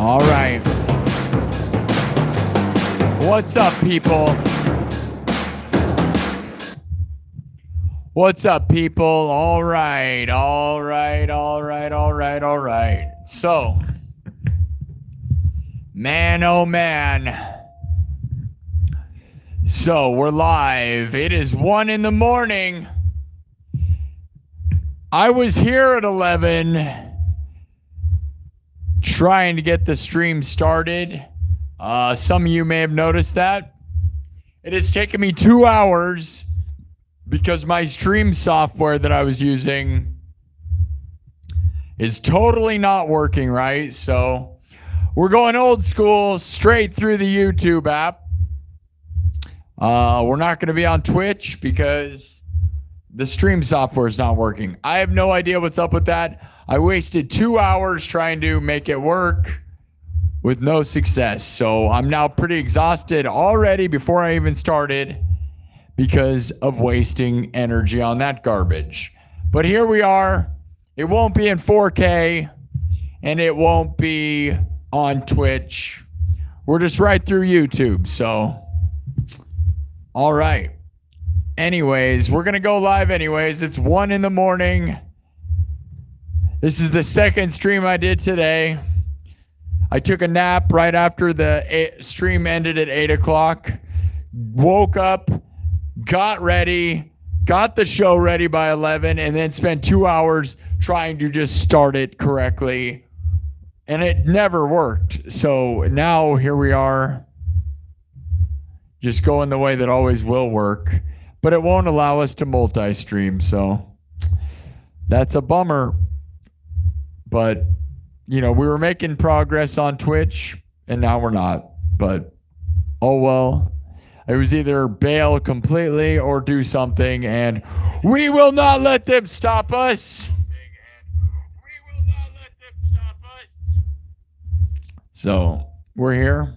All right. What's up, people? What's up, people? All right. So, man, oh man. So, we're live. It is 1 in the morning. I was here at 11 trying to get the stream started. Some of you may have noticed that. It has taken me 2 hours because my stream software that I was using is totally not working right. So we're going old school, straight through the YouTube app. We're not going to be on Twitch because the stream software is not working. I have no idea what's up with that. I wasted 2 hours trying to make it work with no success. So I'm now pretty exhausted already before I even started because of wasting energy on that garbage. But here we are. It won't be in 4K and it won't be on Twitch. We're just right through YouTube. So, all right. Anyways, we're going to go live anyways. It's 1 in the morning. This is the second stream I did today. I took a nap right after the stream ended at 8 o'clock. Woke up, got ready, got the show ready by 11, and then spent 2 hours trying to just start it correctly. And it never worked. So now here we are, just going the way that always will work. But it won't allow us to multi-stream, so that's a bummer. But, you know, we were making progress on Twitch, and now we're not. But, oh well. It was either bail completely or do something, and we will not let them stop us. So, we're here.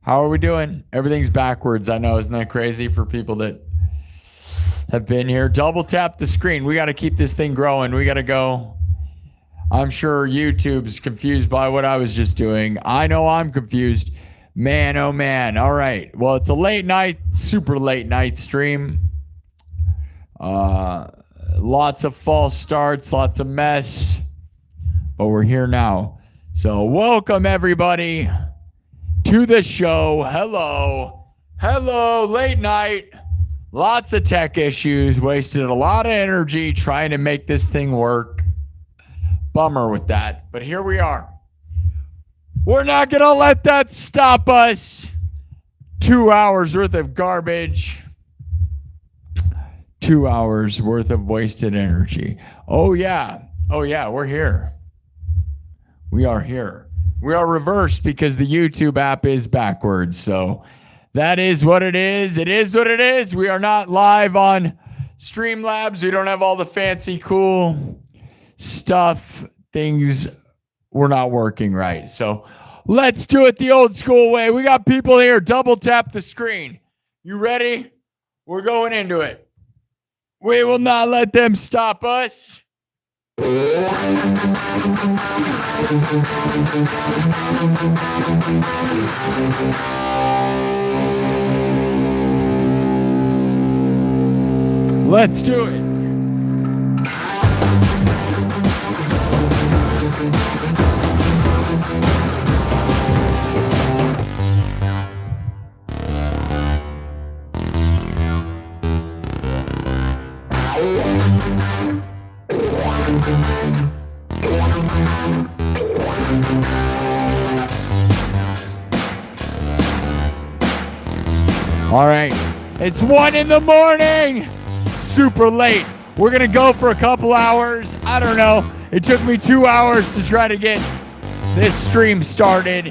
How are we doing? Everything's backwards, I know. Isn't that crazy for people that have been here? Double tap the screen. We got to keep this thing growing. We got to go. I'm sure YouTube's confused by what I was just doing. I know I'm confused. Man, oh man. All right. Well, it's a late night, super late night stream. Lots of false starts, lots of mess. But we're here now. So welcome everybody to the show. Hello, late night. Lots of tech issues. Wasted a lot of energy trying to make this thing work. Bummer with that. But here we are. We're not going to let that stop us. 2 hours worth of garbage. 2 hours worth of wasted energy. Oh, yeah. We're here. We are here. We are reversed because the YouTube app is backwards. So that is what it is. It is what it is. We are not live on Streamlabs. We don't have all the fancy, cool stuff. Things were not working right. So let's do it the old school way. We got people here. Double tap the screen. You ready? We're going into it. We will not let them stop us. Let's do it. All right, it's 1 in the morning, super late. We're gonna go for a couple hours. I don't know. It took me 2 hours to try to get this stream started.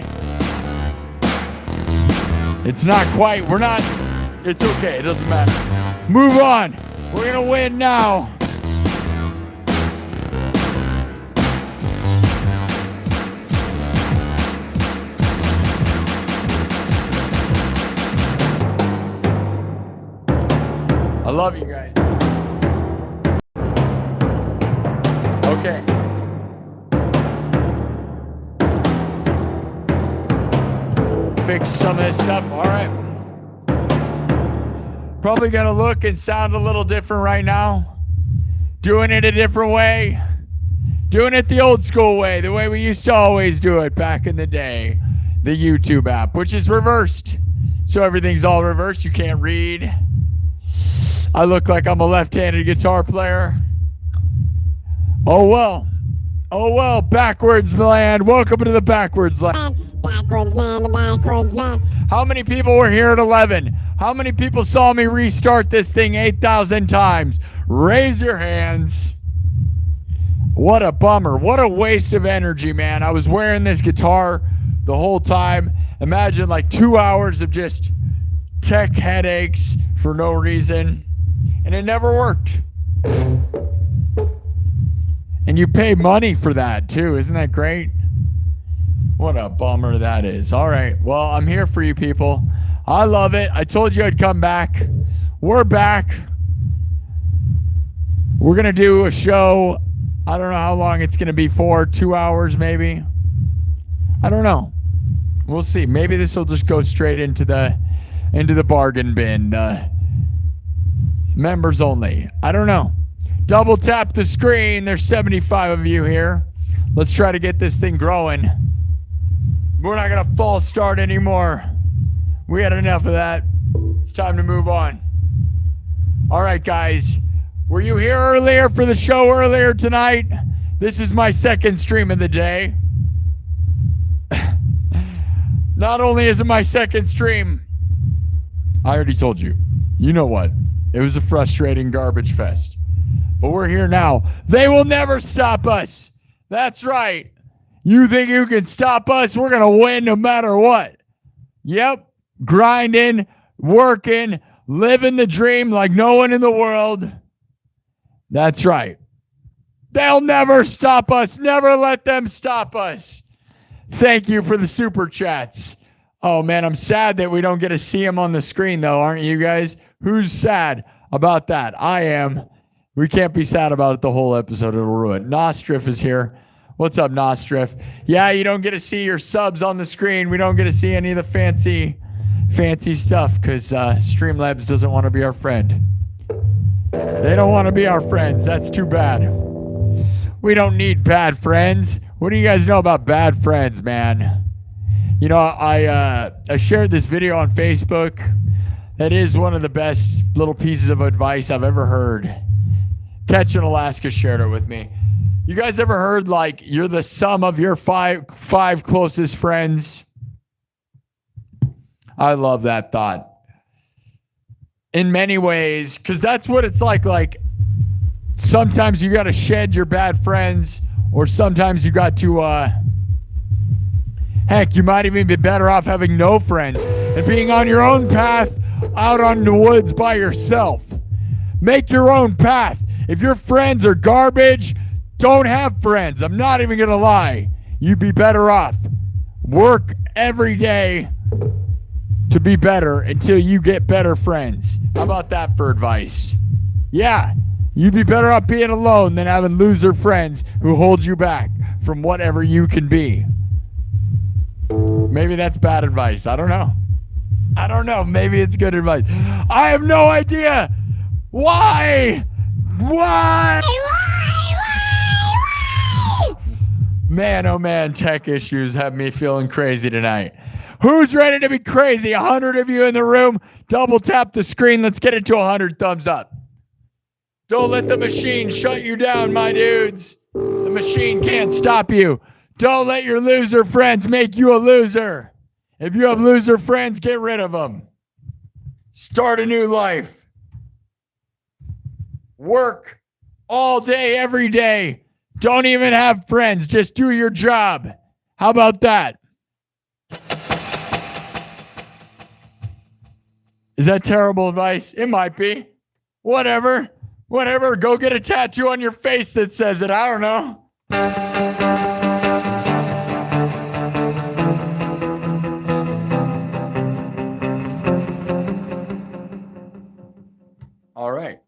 It's not quite, it's okay, it doesn't matter. Move on, we're gonna win now. I love you guys. Okay. fix some of this stuff. All right. Probably going to look and sound a little different right now. Doing it a different way. Doing it the old school way, the way we used to always do it back in the day. The YouTube app, which is reversed. So everything's all reversed. You can't read. I look like I'm a left-handed guitar player. Oh well. Oh well, backwards land. Welcome to the backwards land. Backwards man, the backwards man. How many people were here at 11? How many people saw me restart this thing 8,000 times? Raise your hands. What a bummer. What a waste of energy, man. I was wearing this guitar the whole time. Imagine like 2 hours of just tech headaches for no reason. And it never worked. And you pay money for that too. Isn't that great? What a bummer that is. All right. Well, I'm here for you people. I love it. I told you I'd come back. We're back. We're going to do a show. I don't know how long it's going to be for. 2 hours maybe. I don't know. We'll see. Maybe this will just go straight into the bargain bin. Members only. I don't know. Double tap the screen. There's 75 of you here. Let's try to get this thing growing. We're not going to false start anymore. We had enough of that. It's time to move on. All right, guys. Were you here earlier for the show earlier tonight? This is my second stream of the day. Not only is it my second stream, I already told you. You know what? It was a frustrating garbage fest. But we're here now. They will never stop us. That's right. You think you can stop us? We're going to win no matter what. Yep. Grinding, working, living the dream like no one in the world. That's right. They'll never stop us. Never let them stop us. Thank you for the super chats. Oh, man, I'm sad that we don't get to see them on the screen, though, aren't you guys? Who's sad about that? I am. We can't be sad about it the whole episode. It'll ruin. Nostrif is here. What's up, Nostrif? Yeah, you don't get to see your subs on the screen. We don't get to see any of the fancy stuff because Streamlabs doesn't want to be our friend. They don't want to be our friends. That's too bad. We don't need bad friends. What do you guys know about bad friends, man? You know, I shared this video on Facebook. That is one of the best little pieces of advice I've ever heard. Catch in Alaska shared it with me. You guys ever heard, like, you're the sum of your five closest friends? I love that thought. In many ways, because that's what it's like. Like, sometimes you got to shed your bad friends, or sometimes you got to, heck, you might even be better off having no friends and being on your own path out on the woods by yourself. Make your own path. If your friends are garbage, don't have friends. I'm not even going to lie. You'd be better off. Work every day to be better until you get better friends. How about that for advice? Yeah, you'd be better off being alone than having loser friends who hold you back from whatever you can be. Maybe that's bad advice. I don't know. I don't know. Maybe it's good advice. I have no idea. Why? Why? Man, oh man, tech issues have me feeling crazy tonight. Who's ready to be crazy? 100 of you in the room. Double tap the screen. Let's get it to 100 thumbs up. Don't let the machine shut you down, my dudes. The machine can't stop you. Don't let your loser friends make you a loser. If you have loser friends, get rid of them. Start a new life. Work all day, every day. Don't even have friends. Just do your job. How about that? Is that terrible advice? It might be. Whatever. Whatever. Go get a tattoo on your face that says it. I don't know. All right.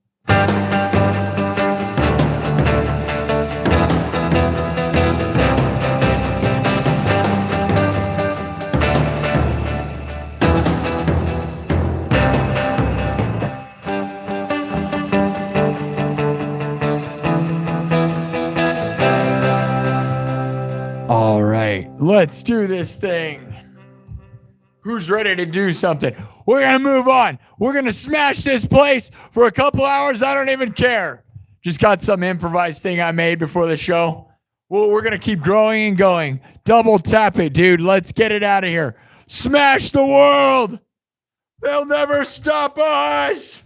All right, let's do this thing. Who's ready to do something? We're going to move on. We're going to smash this place for a couple hours. I don't even care. Just got some improvised thing I made before the show. Well, we're going to keep growing and going. Double tap it, dude. Let's get it out of here. Smash the world. They'll never stop us.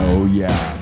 Oh, yeah.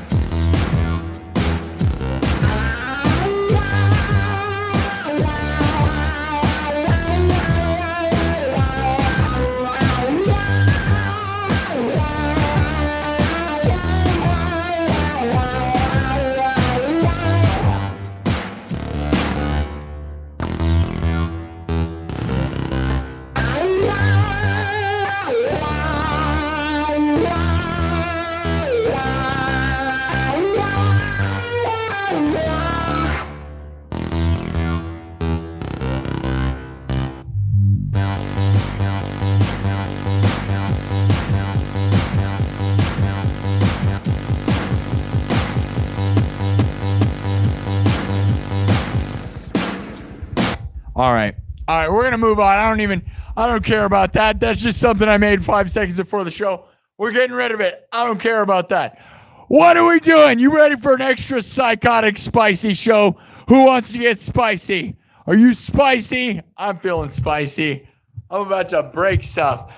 All right, we're going to move on. I don't care about that. That's just something I made 5 seconds before the show. We're getting rid of it. I don't care about that. What are we doing? You ready for an extra psychotic, spicy show? Who wants to get spicy? Are you spicy? I'm feeling spicy. I'm about to break stuff.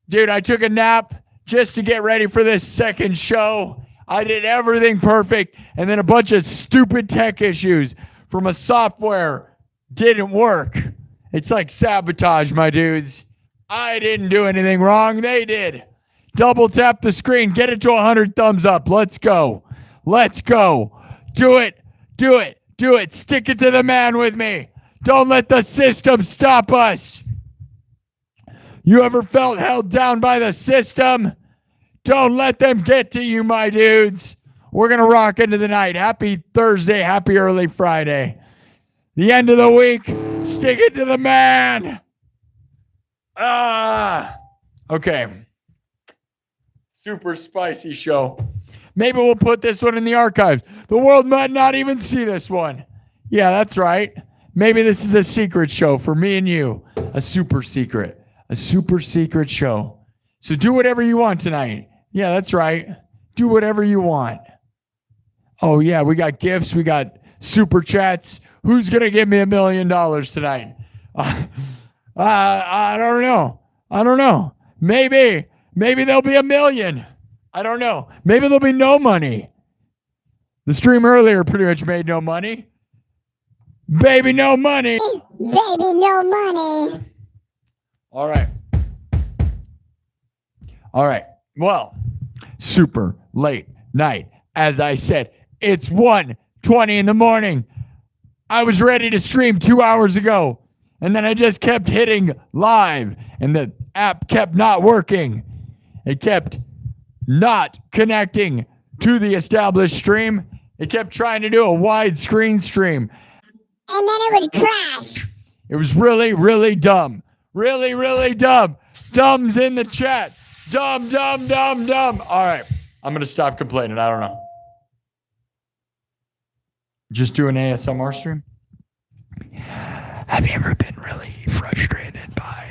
Dude, I took a nap just to get ready for this second show. I did everything perfect, and then a bunch of stupid tech issues from a software didn't work. It's like sabotage, my dudes. I didn't do anything wrong. They did. Double tap the screen. Get it to 100 thumbs up. Let's go. Let's go. Do it. Do it. Do it. Stick it to the man with me. Don't let the system stop us. You ever felt held down by the system? Don't let them get to you, my dudes. We're going to rock into the night. Happy Thursday. Happy early Friday. The end of the week. Stick it to the man. Okay. Super spicy show. Maybe we'll put this one in the archives. The world might not even see this one. Yeah, that's right. Maybe this is a secret show for me and you. A super secret show. So do whatever you want tonight. Yeah, that's right. Do whatever you want. Oh, yeah, we got gifts. We got super chats. Who's going to give me $1 million tonight? I don't know. Maybe there'll be 1 million. I don't know. Maybe there'll be no money. The stream earlier pretty much made no money. Baby, no money. Baby, no money. All right. Well, super late night. As I said, it's 1:20 in the morning. I was ready to stream 2 hours ago, and then I just kept hitting live, and the app kept not working. It kept not connecting to the established stream. It kept trying to do a widescreen stream. And then it would crash. It was really, really dumb. Really, really dumb. Dumb's in the chat. Dumb. All right. I'm going to stop complaining. I don't know. Just do an ASMR stream? Have you ever been really frustrated by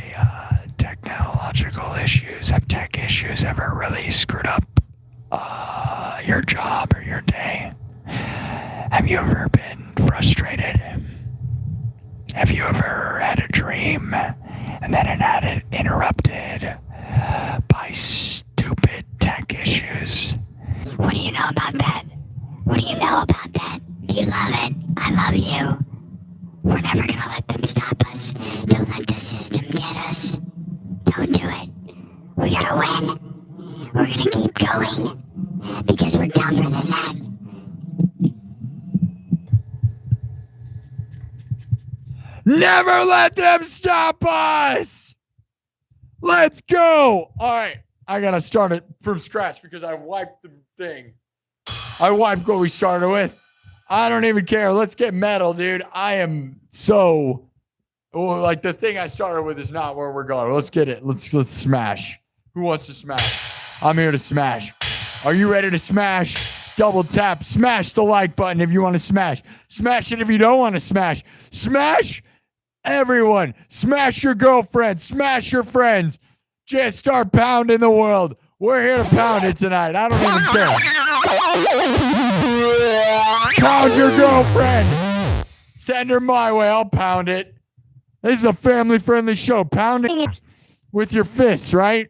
technological issues? Have tech issues ever really screwed up your job or your day? Have you ever been frustrated? Have you ever had a dream and then it had it interrupted by stupid tech issues? What do you know about that? What do you know about that? Do you love it? I love you. We're never gonna let them stop us. Don't let the system get us. Don't do it. We gotta win. We're gonna keep going. because we're tougher than that. Never let them stop us. Let's go. All right. I got to start it from scratch because I wiped the thing. I wiped what we started with. I don't even care. Let's get metal, dude. I am so like the thing I started with is not where we're going. Let's get it. Let's smash. Who wants to smash? I'm here to smash. Are you ready to smash? Double tap. Smash the like button if you want to smash. Smash it if you don't want to smash. Smash everyone. Smash your girlfriend. Smash your friends. Just start pounding the world. We're here to pound it tonight. I don't even care. Pound your girlfriend. Send her my way. I'll pound it. This is a family-friendly show. Pound it with your fists, right?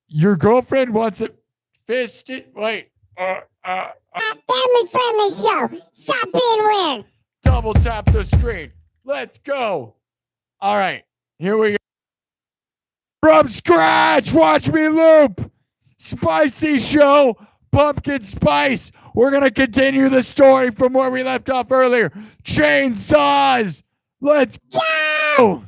Your girlfriend wants it fisted. Wait. Family-friendly show. Stop being weird. Double tap the screen. Let's go. All right. Here we go. From scratch, watch me loop. Spicy show, pumpkin spice. We're going to continue the story from where we left off earlier. Chainsaws. Let's go.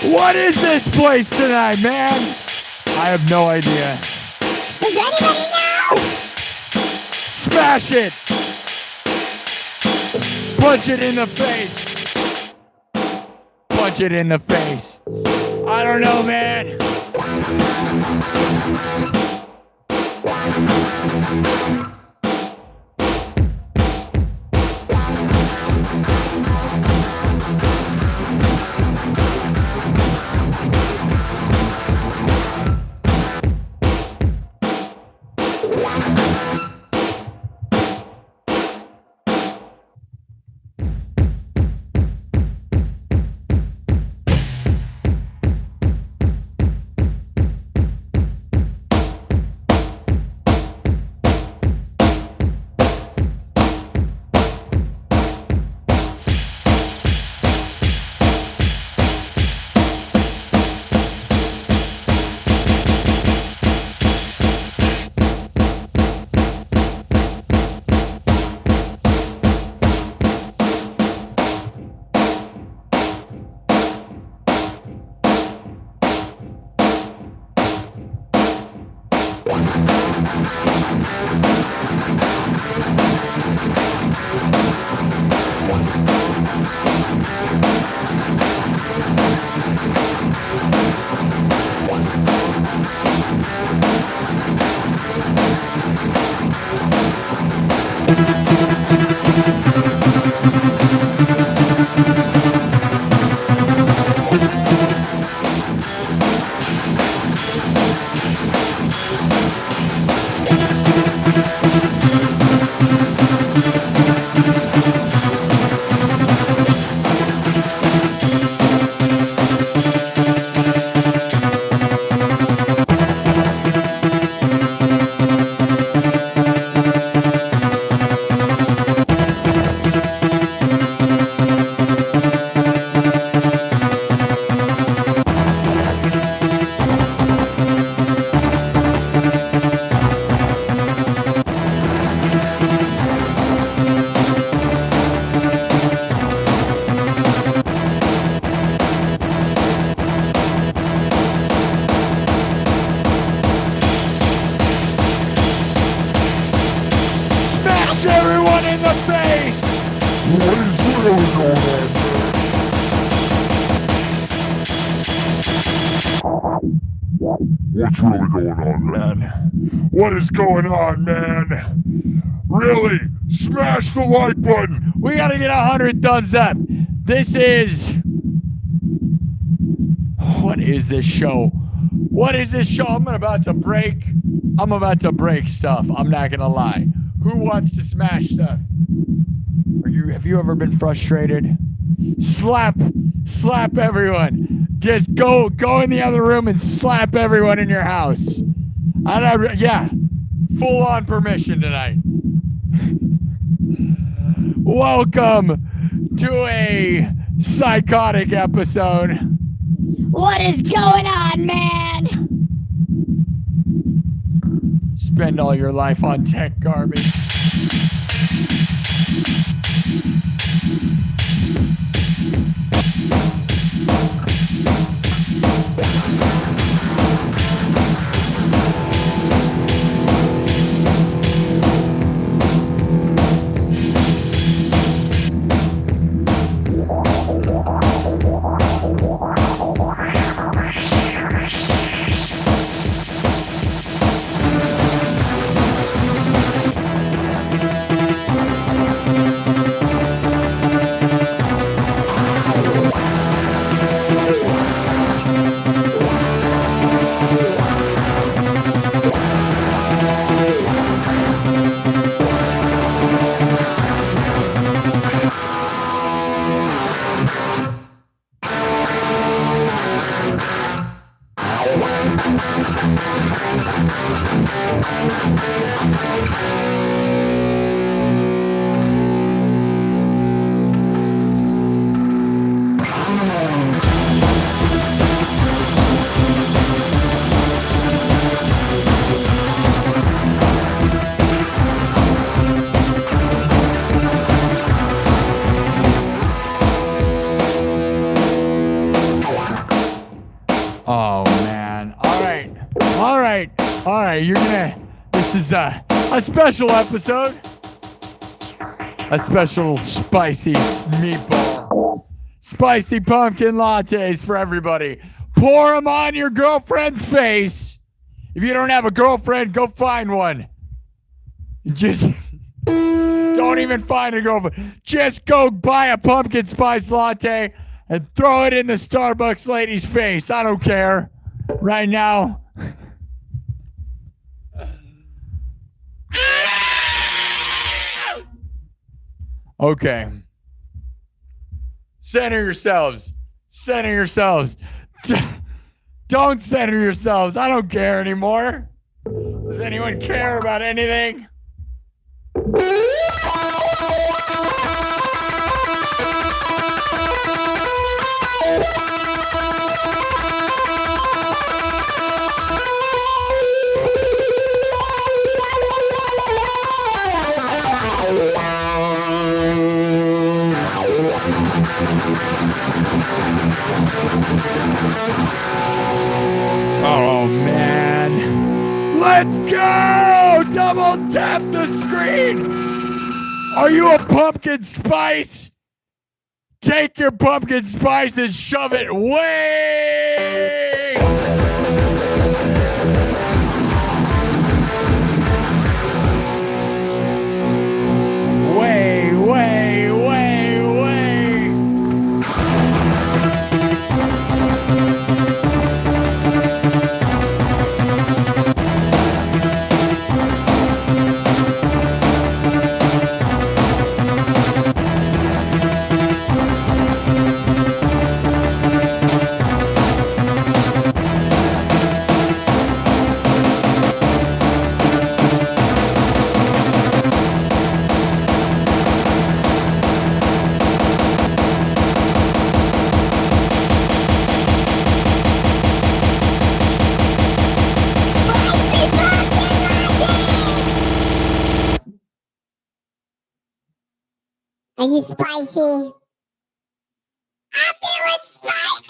What is this place tonight, man? I have no idea. Does anybody know? Smash it! Punch it in the face! Punch it in the face! I don't know, man! What's really going on, man? What is going on, man? Really? Smash the like button! We gotta get 100 thumbs up. This is... What is this show? What is this show? I'm about to break stuff. I'm not gonna lie. Who wants to smash stuff? Have you ever been frustrated? Slap everyone. Just go in the other room and slap everyone in your house. Yeah, full on permission tonight. Welcome to a psychotic episode. What is going on, man? Spend all your life on tech garbage. Oh man. All right. This is a special episode. A special spicy meatball. Spicy pumpkin lattes for everybody. Pour them on your girlfriend's face. If you don't have a girlfriend, go find one. Just don't even find a girlfriend. Just go buy a pumpkin spice latte and throw it in the Starbucks lady's face. I don't care. Right now. Okay. Center yourselves. Center yourselves. Don't center yourselves. I don't care anymore. Does anyone care about anything? Oh man. Let's go! Double tap the screen! Are you a pumpkin spice? Take your pumpkin spice and shove it way! Way, way, way, way! Are you spicy? I'm feeling spicy!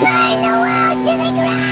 Burn the world to the ground!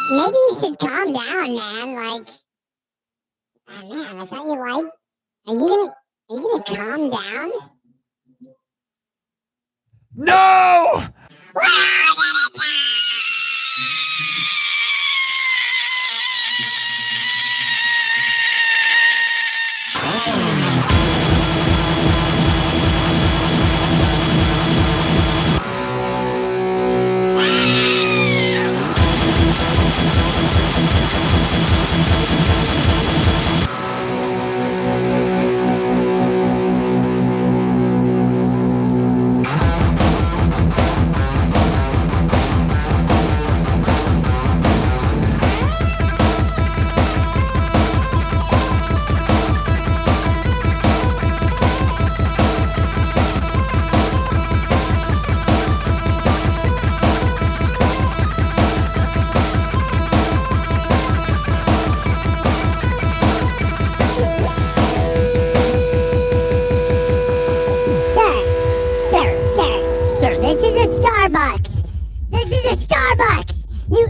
Maybe you should calm down, man. Like, oh, man, I thought you liked. Are you gonna calm down? No! We're all gonna die!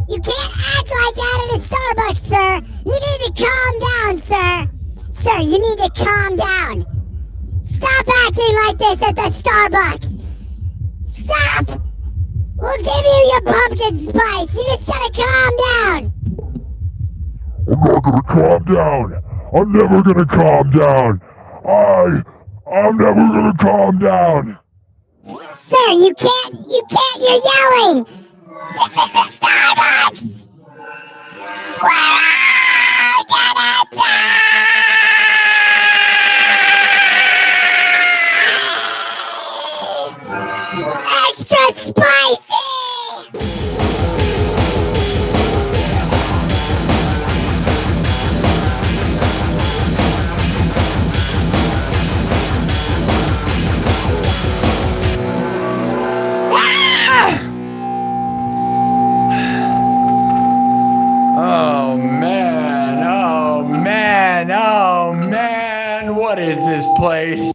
You can't act like that at a Starbucks, sir. You need to calm down, sir. Sir, you need to calm down. Stop acting like this at the Starbucks. Stop. We'll give you your pumpkin spice. You just gotta calm down. I'm not gonna calm down. I'm never gonna calm down. I'm never gonna calm down. Sir, you can't, you're yelling. This is the Starbucks. We're all gonna die. Extra spicy. this place.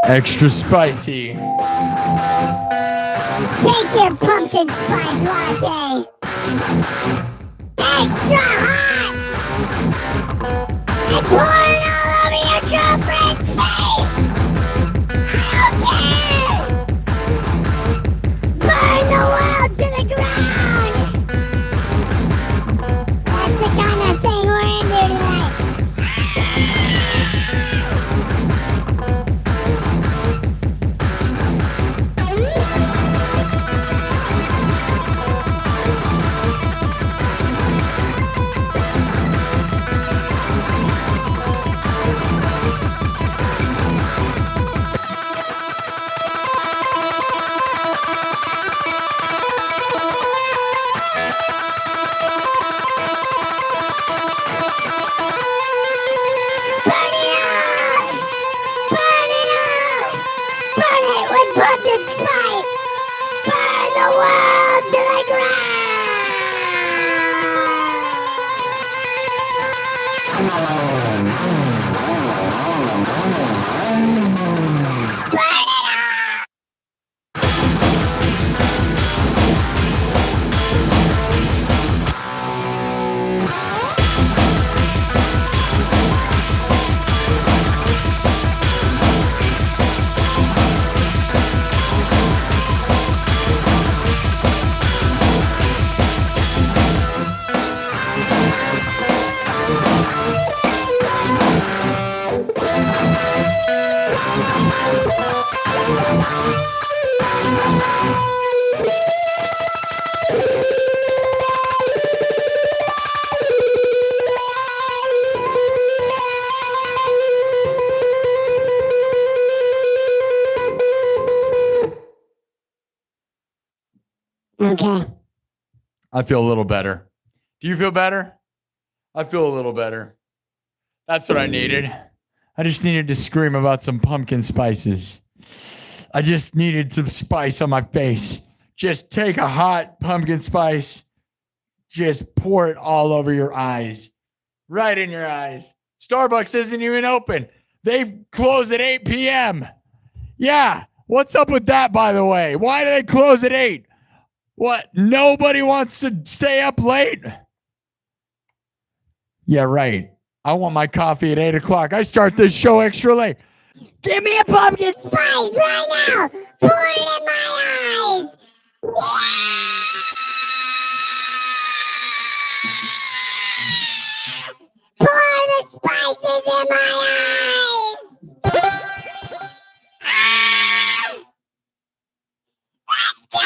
Extra spicy. Take your pumpkin spice latte. Extra hot. And pour it all over your girlfriend's face. I don't care. Burn the world to the ground. That's the kind of thing we're into tonight. Pumpkin spice! Burn the world to the ground! Burn it up! Okay. I feel a little better. Do you feel better? I feel a little better. That's what I needed. I just needed to scream about some pumpkin spices. I just needed some spice on my face. Just take a hot pumpkin spice. Just pour it all over your eyes. Right in your eyes. Starbucks isn't even open. They close at 8 p.m. Yeah. What's up with that, by the way? Why do they close at 8? What? Nobody wants to stay up late? Yeah, right. I want my coffee at 8 o'clock. I start this show extra late. Give me a pumpkin spice right now! Pour it in my eyes! Pour the spices in my eyes! Let's go!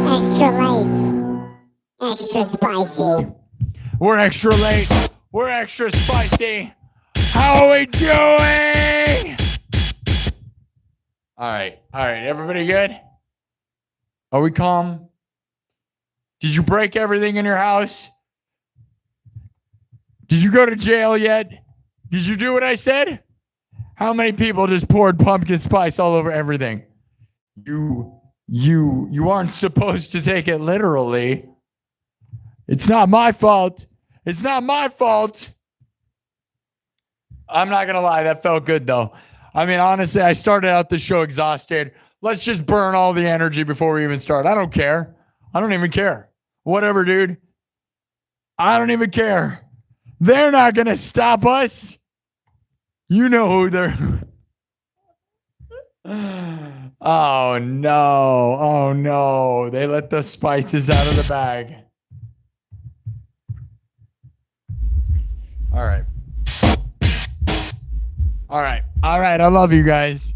Extra light. Extra spicy. We're extra late. We're extra spicy. How are we doing? All right. Everybody good? Are we calm? Did you break everything in your house? Did you go to jail yet? Did you do what I said? How many people just poured pumpkin spice all over everything? You aren't supposed to take it literally. It's not my fault. It's not my fault. I'm not going to lie. That felt good, though. I mean, honestly, I started out the show exhausted. Let's just burn all the energy before we even start. I don't care. I don't even care. Whatever, dude. I don't even care. They're not going to stop us. You know who they're... Oh, no. Oh, no. They let the spices out of the bag. All right. I love you guys.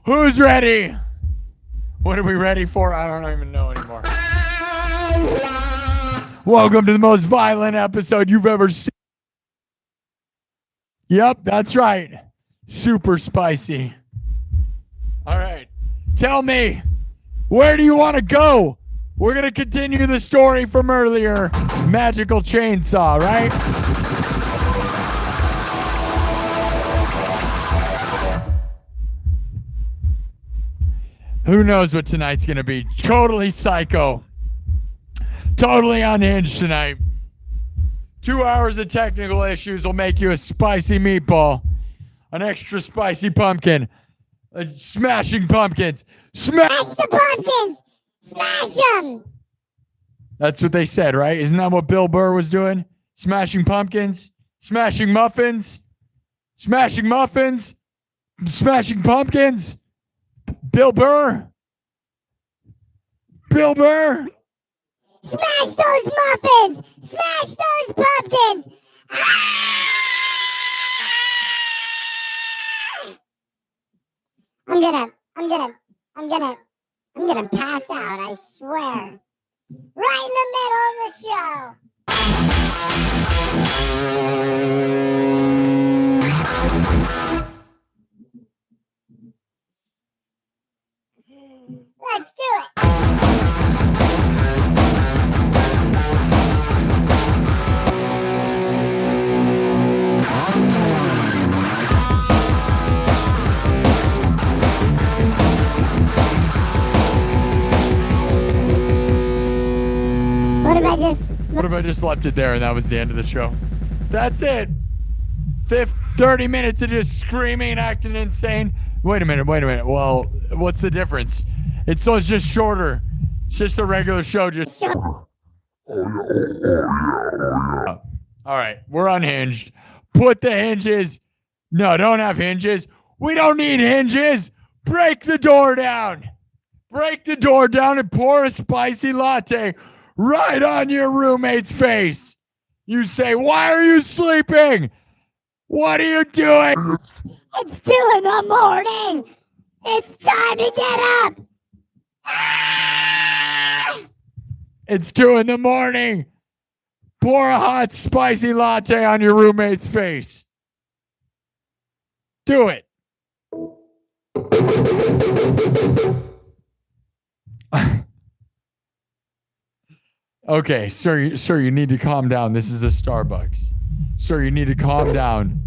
Who's ready? What are we ready for? I don't even know anymore. Welcome to the most violent episode you've ever seen. Yep, that's right. Super spicy. All right. Tell me, where do you want to go? We're going to continue the story from earlier. Magical chainsaw, right? Who knows what tonight's going to be? Totally psycho. Totally unhinged tonight. 2 hours of technical issues will make you a spicy meatball. An extra spicy pumpkin. Smashing pumpkins. Smash the pumpkins! Smash them! That's what they said, right? Isn't that what Bill Burr was doing? Smashing pumpkins? Smashing muffins? Smashing muffins? Smashing pumpkins? Bill Burr? Bill Burr? Smash those muffins! Smash those pumpkins! Ah! I'm gonna pass out, I swear. Right in the middle of the show. Let's do it. What if I just left it there and that was the end of the show? That's it. 30 minutes of just screaming, acting insane. Wait a minute. Well, what's the difference? It's just shorter. It's just a regular show. All right, we're unhinged. Put the hinges. No, don't have hinges. We don't need hinges. Break the door down. Break the door down and pour a spicy latte right on your roommate's face. You say, why are you sleeping? What are you doing? It's 2 in the morning. It's time to get up. Ah! It's 2 in the morning. Pour a hot, spicy latte on your roommate's face. Do it. Okay, sir, you need to calm down. This is a Starbucks. Sir, you need to calm down.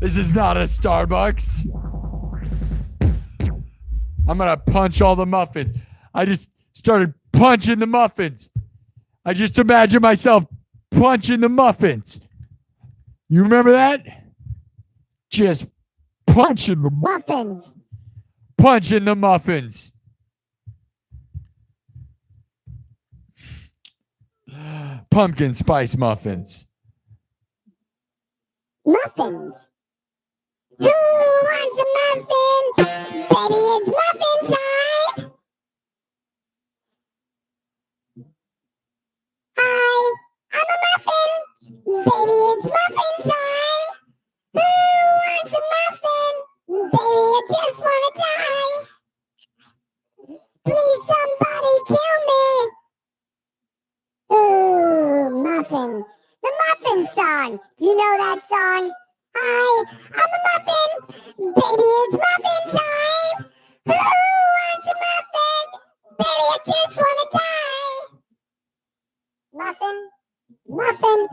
This is not a Starbucks. I'm gonna punch all the muffins. I just started punching the muffins. I just imagine myself punching the muffins. You remember that? Just punching the Muffins. Punching the muffins. Pumpkin spice muffins. Muffins. Who wants a muffin? Baby, it's muffin time. Hi, I'm a muffin. Baby, it's muffin time. Who I'm a muffin. Baby, it's muffin time. Who wants a muffin? Baby, I just wanna die. Muffin.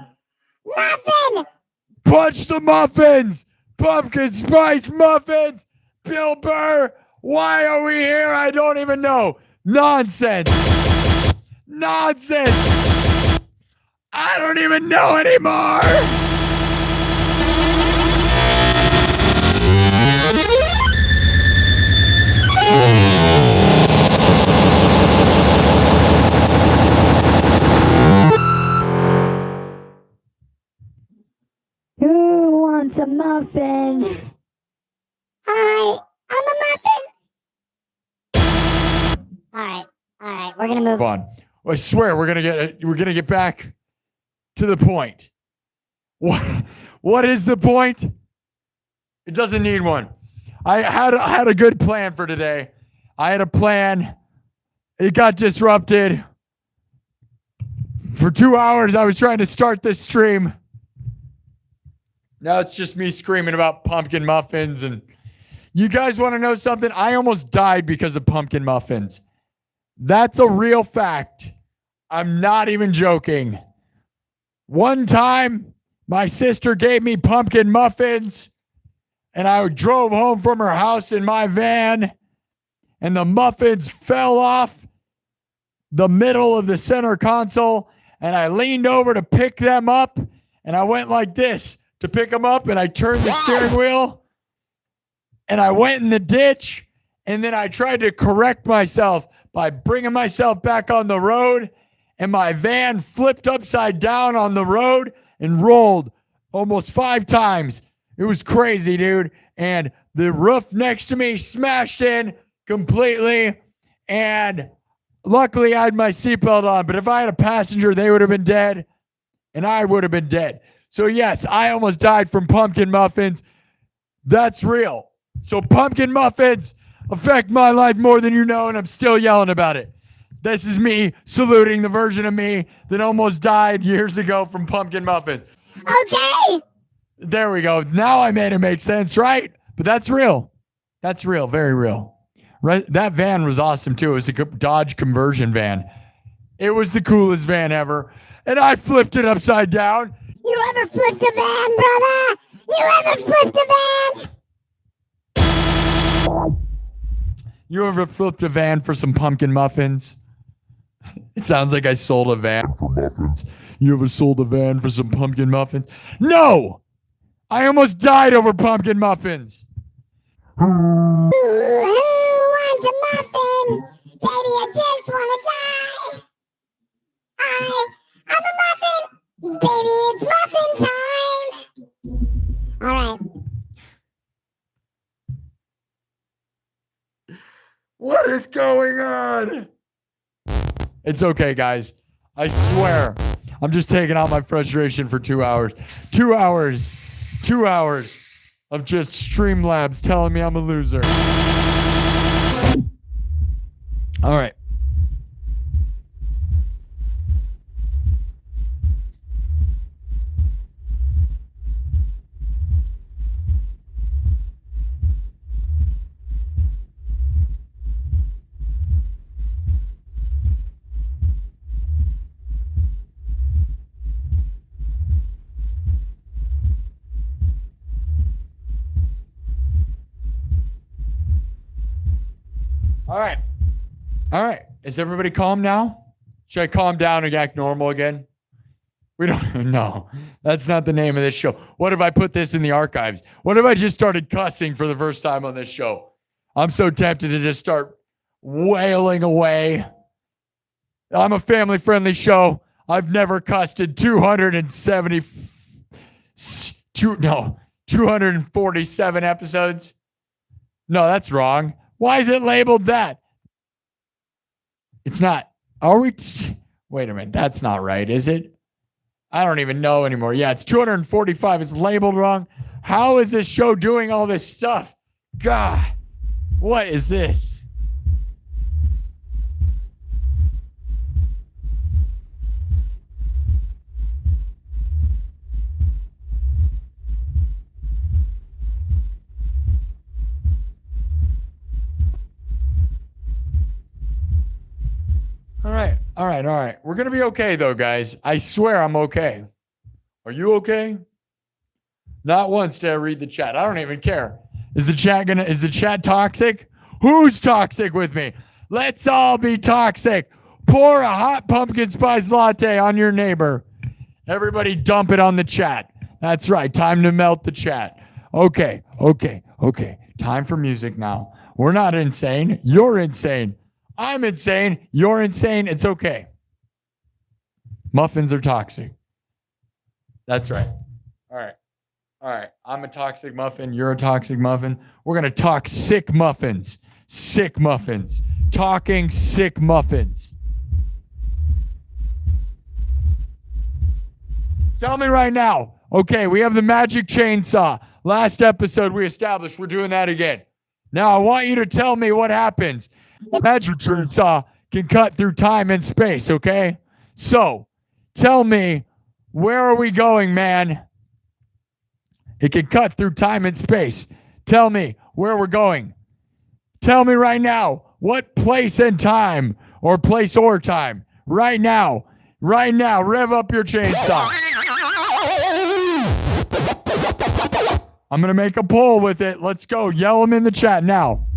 Punch the muffins! Pumpkin spice muffins! Bill Burr! Why are we here? I don't even know. Nonsense! I don't even know anymore! Who wants a muffin? Hi, I'm a muffin. All right, we're gonna move on. I swear we're gonna get back to the point. What is the point? It doesn't need one. I had a good plan for today. I had a plan. It got disrupted. For 2 hours, I was trying to start this stream. Now it's just me screaming about pumpkin muffins. And you guys want to know something? I almost died because of pumpkin muffins. That's a real fact. I'm not even joking. One time, my sister gave me pumpkin muffins, and I drove home from her house in my van, and the muffins fell off the middle of the center console, and I leaned over to pick them up, and I went like this to pick them up, and I turned the steering wheel, and I went in the ditch, and then I tried to correct myself by bringing myself back on the road, and my van flipped upside down on the road and rolled almost 5 times. It was crazy, dude. And the roof next to me smashed in completely, and luckily I had my seatbelt on, but if I had a passenger, they would have been dead, and I would have been dead. So yes, I almost died from pumpkin muffins. That's real. So pumpkin muffins affect my life more than you know, and I'm still yelling about it. This is me saluting the version of me that almost died years ago from pumpkin muffins. Okay. There we go. Now I made it make sense, right? But that's real. That's real. Very real. Right? That van was awesome too. It was a Dodge conversion van. It was the coolest van ever. And I flipped it upside down. You ever flipped a van, brother? You ever flipped a van? You ever flipped a van for some pumpkin muffins? It sounds like I sold a van for muffins. You ever sold a van for some pumpkin muffins? No! I almost died over pumpkin muffins. Who wants a muffin? Baby, I just want to die. I'm a muffin. Baby, it's muffin time. All right. What is going on? It's okay, guys. I swear. I'm just taking out my frustration for 2 hours. 2 hours. 2 hours of just Streamlabs telling me I'm a loser. All right. All right. Is everybody calm now? Should I calm down and act normal again? We don't know. That's not the name of this show. What if I put this in the archives? What if I just started cussing for the first time on this show? I'm so tempted to just start wailing away. I'm a family-friendly show. I've never cussed in 247 episodes. No, that's wrong. Why is it labeled that? It's not. Are we? Wait a minute. That's not right, is it? I don't even know anymore. Yeah, it's 245. It's labeled wrong. How is this show doing all this stuff? God, what is this? right, all right. We're gonna be okay though, guys. I swear I'm okay. Are you okay? Not once did I read the chat. I don't even care. Is the chat toxic? Who's toxic with me? Let's all be toxic. Pour a hot pumpkin spice latte on your neighbor. Everybody dump it on the chat. That's right. Time to melt the chat. Okay. Time for music now. We're not insane. You're insane. I'm insane. You're insane. It's okay. Muffins are toxic. That's right. All right. I'm a toxic muffin. You're a toxic muffin. We're going to talk sick muffins. Sick muffins. Talking sick muffins. Tell me right now. Okay, we have the magic chainsaw. Last episode we established we're doing that again. Now I want you to tell me what happens. The magic chainsaw can cut through time and space, okay? So, tell me, where are we going, man? It can cut through time and space. Tell me where we're going. Tell me right now, what place and time, or place or time. Right now, rev up your chainsaw. I'm going to make a poll with it. Let's go. Yell them in the chat now.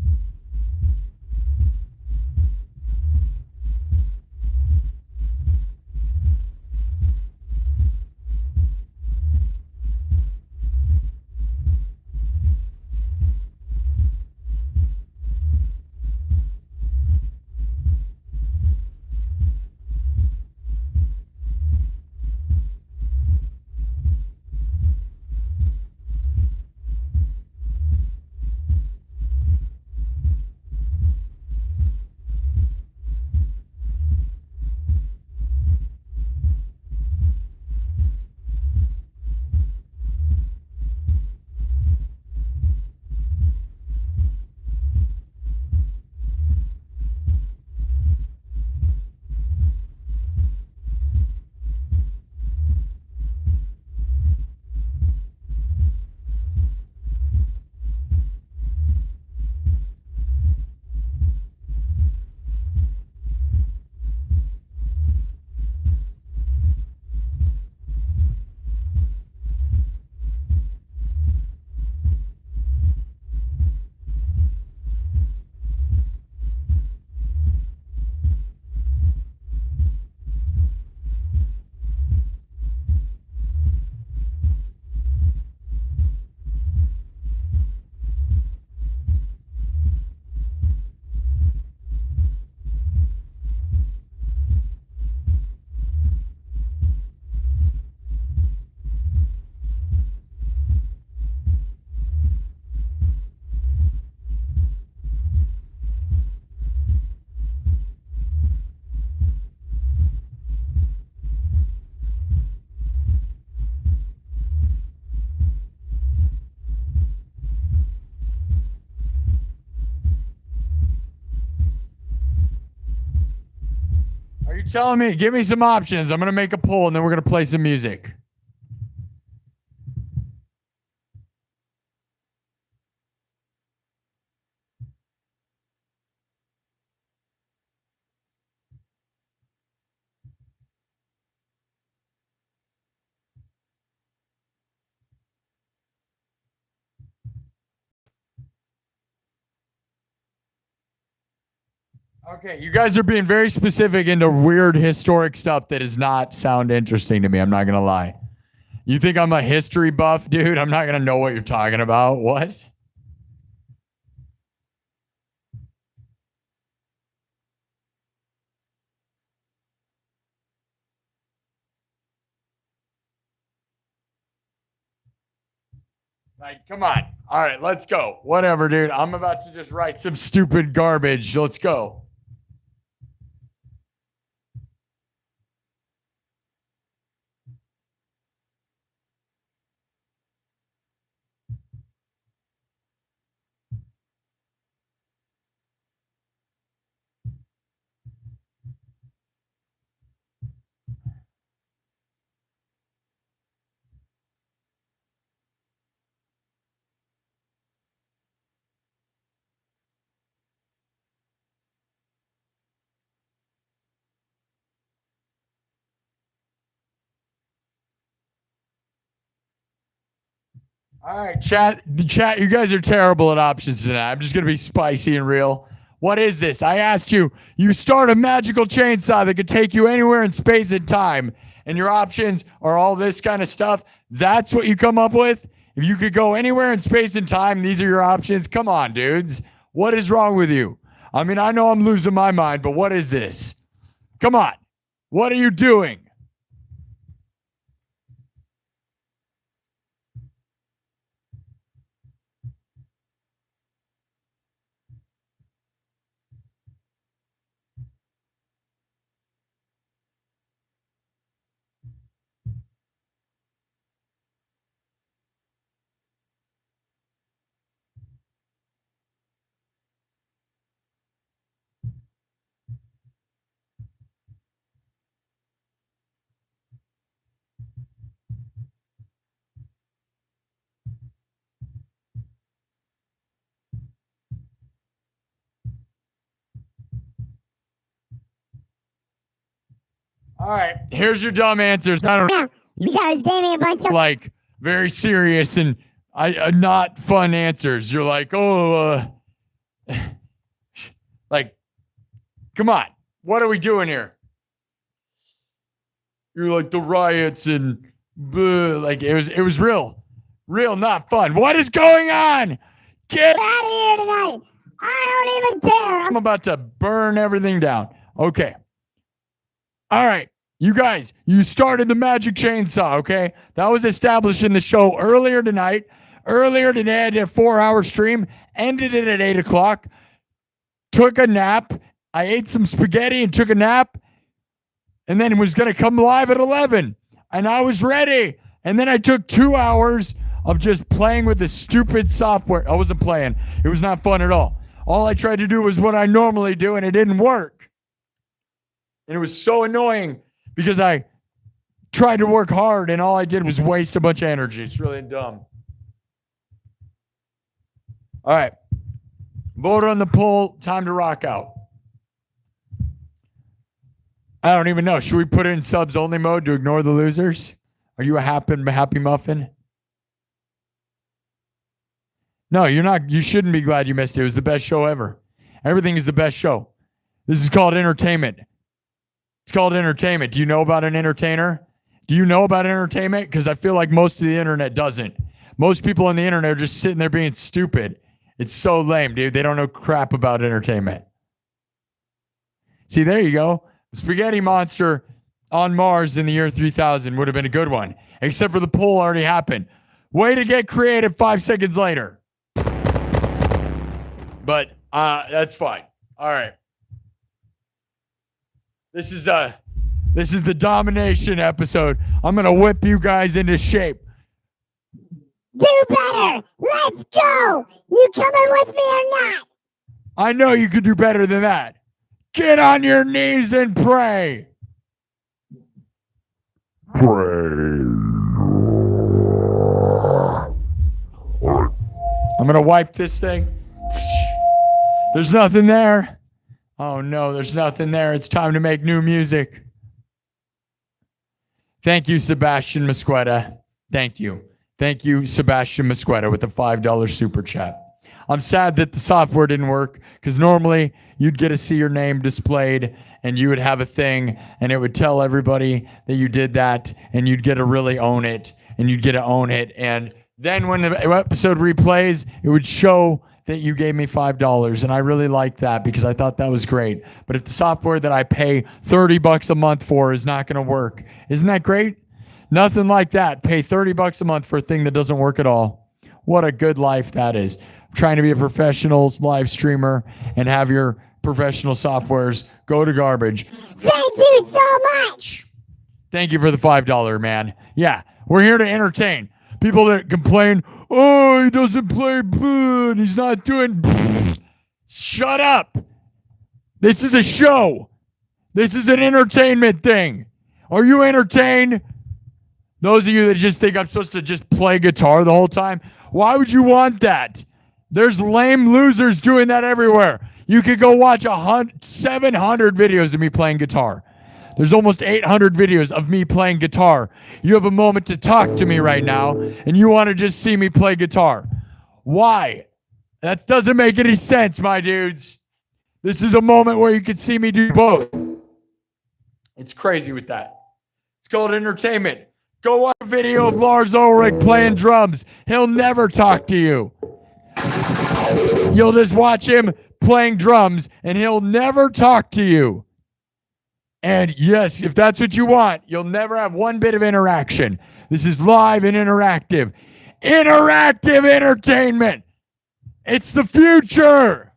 Are you telling me? Give me some options. I'm going to make a poll and then we're going to play some music. Okay, you guys are being very specific into weird historic stuff that does not sound interesting to me. I'm not going to lie. You think I'm a history buff, dude? I'm not going to know what you're talking about. What? Like, come on. All right, let's go. Whatever, dude. I'm about to just write some stupid garbage. Let's go. All right, chat, you guys are terrible at options tonight. I'm just going to be spicy and real. What is this? I asked you, you start a magical chainsaw that could take you anywhere in space and time, and your options are all this kind of stuff. That's what you come up with? If you could go anywhere in space and time, these are your options? Come on, dudes. What is wrong with you? I mean, I know I'm losing my mind, but what is this? Come on. What are you doing? All right, here's your dumb answers. I don't know. You guys gave me a bunch of Like very serious and not fun answers. You're like, like, come on, what are we doing here? You're like the riots and like it was real not fun. What is going on? Get out of here tonight. I don't even care. I'm about to burn everything down. Okay. All right. You guys, you started the magic chainsaw, okay? That was established in the show earlier tonight. Earlier today, I did a 4-hour stream, ended it at 8 o'clock, took a nap. I ate some spaghetti and took a nap, and then was going to come live at 11. And I was ready. And then I took 2 hours of just playing with the stupid software. I wasn't playing. It was not fun at all. All I tried to do was what I normally do, and it didn't work. And it was so annoying because I tried to work hard, and all I did was waste a bunch of energy. It's really dumb. All right. Vote on the poll. Time to rock out. I don't even know. Should we put it in subs only mode to ignore the losers? Are you a happy muffin? No, you're not. You shouldn't be glad you missed it. It was the best show ever. Everything is the best show. This is called entertainment. It's called entertainment. Do you know about an entertainer? Do you know about entertainment? Because I feel like most of the internet doesn't. Most people on the internet are just sitting there being stupid. It's so lame, dude. They don't know crap about entertainment. See, there you go. Spaghetti Monster on Mars in the year 3000 would have been a good one. Except for the poll already happened. Way to get creative 5 seconds later. But that's fine. All right. This is the domination episode. I'm gonna whip you guys into shape. Do better. Let's go. You coming with me or not? I know you could do better than that. Get on your knees and pray. Pray. I'm gonna wipe this thing. There's nothing there. Oh no, there's nothing there. It's time to make new music. Thank you, Sebastian Mosqueda. Thank you. Thank you, Sebastian Mosqueda, with the $5 super chat. I'm sad that the software didn't work because normally you'd get to see your name displayed and you would have a thing and it would tell everybody that you did that and you'd get to really own it and you'd get to own it. And then when the episode replays, it would show that you gave me $5, and I really liked that because I thought that was great. But if the software that I pay $30 a month for is not going to work, isn't that great? Nothing like that. Pay $30 a month for a thing that doesn't work at all. What a good life that is. I'm trying to be a professional live streamer and have your professional softwares go to garbage. Thank you so much. Thank you for the $5, man. Yeah, we're here to entertain. People that complain, oh, he doesn't play good, he's not doing. Shut up. This is a show. This is an entertainment thing. Are you entertained? Those of you that just think I'm supposed to just play guitar the whole time, why would you want that? There's lame losers doing that everywhere. You could go watch 700 videos of me playing guitar. There's almost 800 videos of me playing guitar. You have a moment to talk to me right now, and you want to just see me play guitar. Why? That doesn't make any sense, my dudes. This is a moment where you can see me do both. It's crazy with that. It's called entertainment. Go watch a video of Lars Ulrich playing drums. He'll never talk to you. You'll just watch him playing drums, and he'll never talk to you. And yes, if that's what you want, you'll never have one bit of interaction. This is live and interactive. Interactive entertainment. It's the future.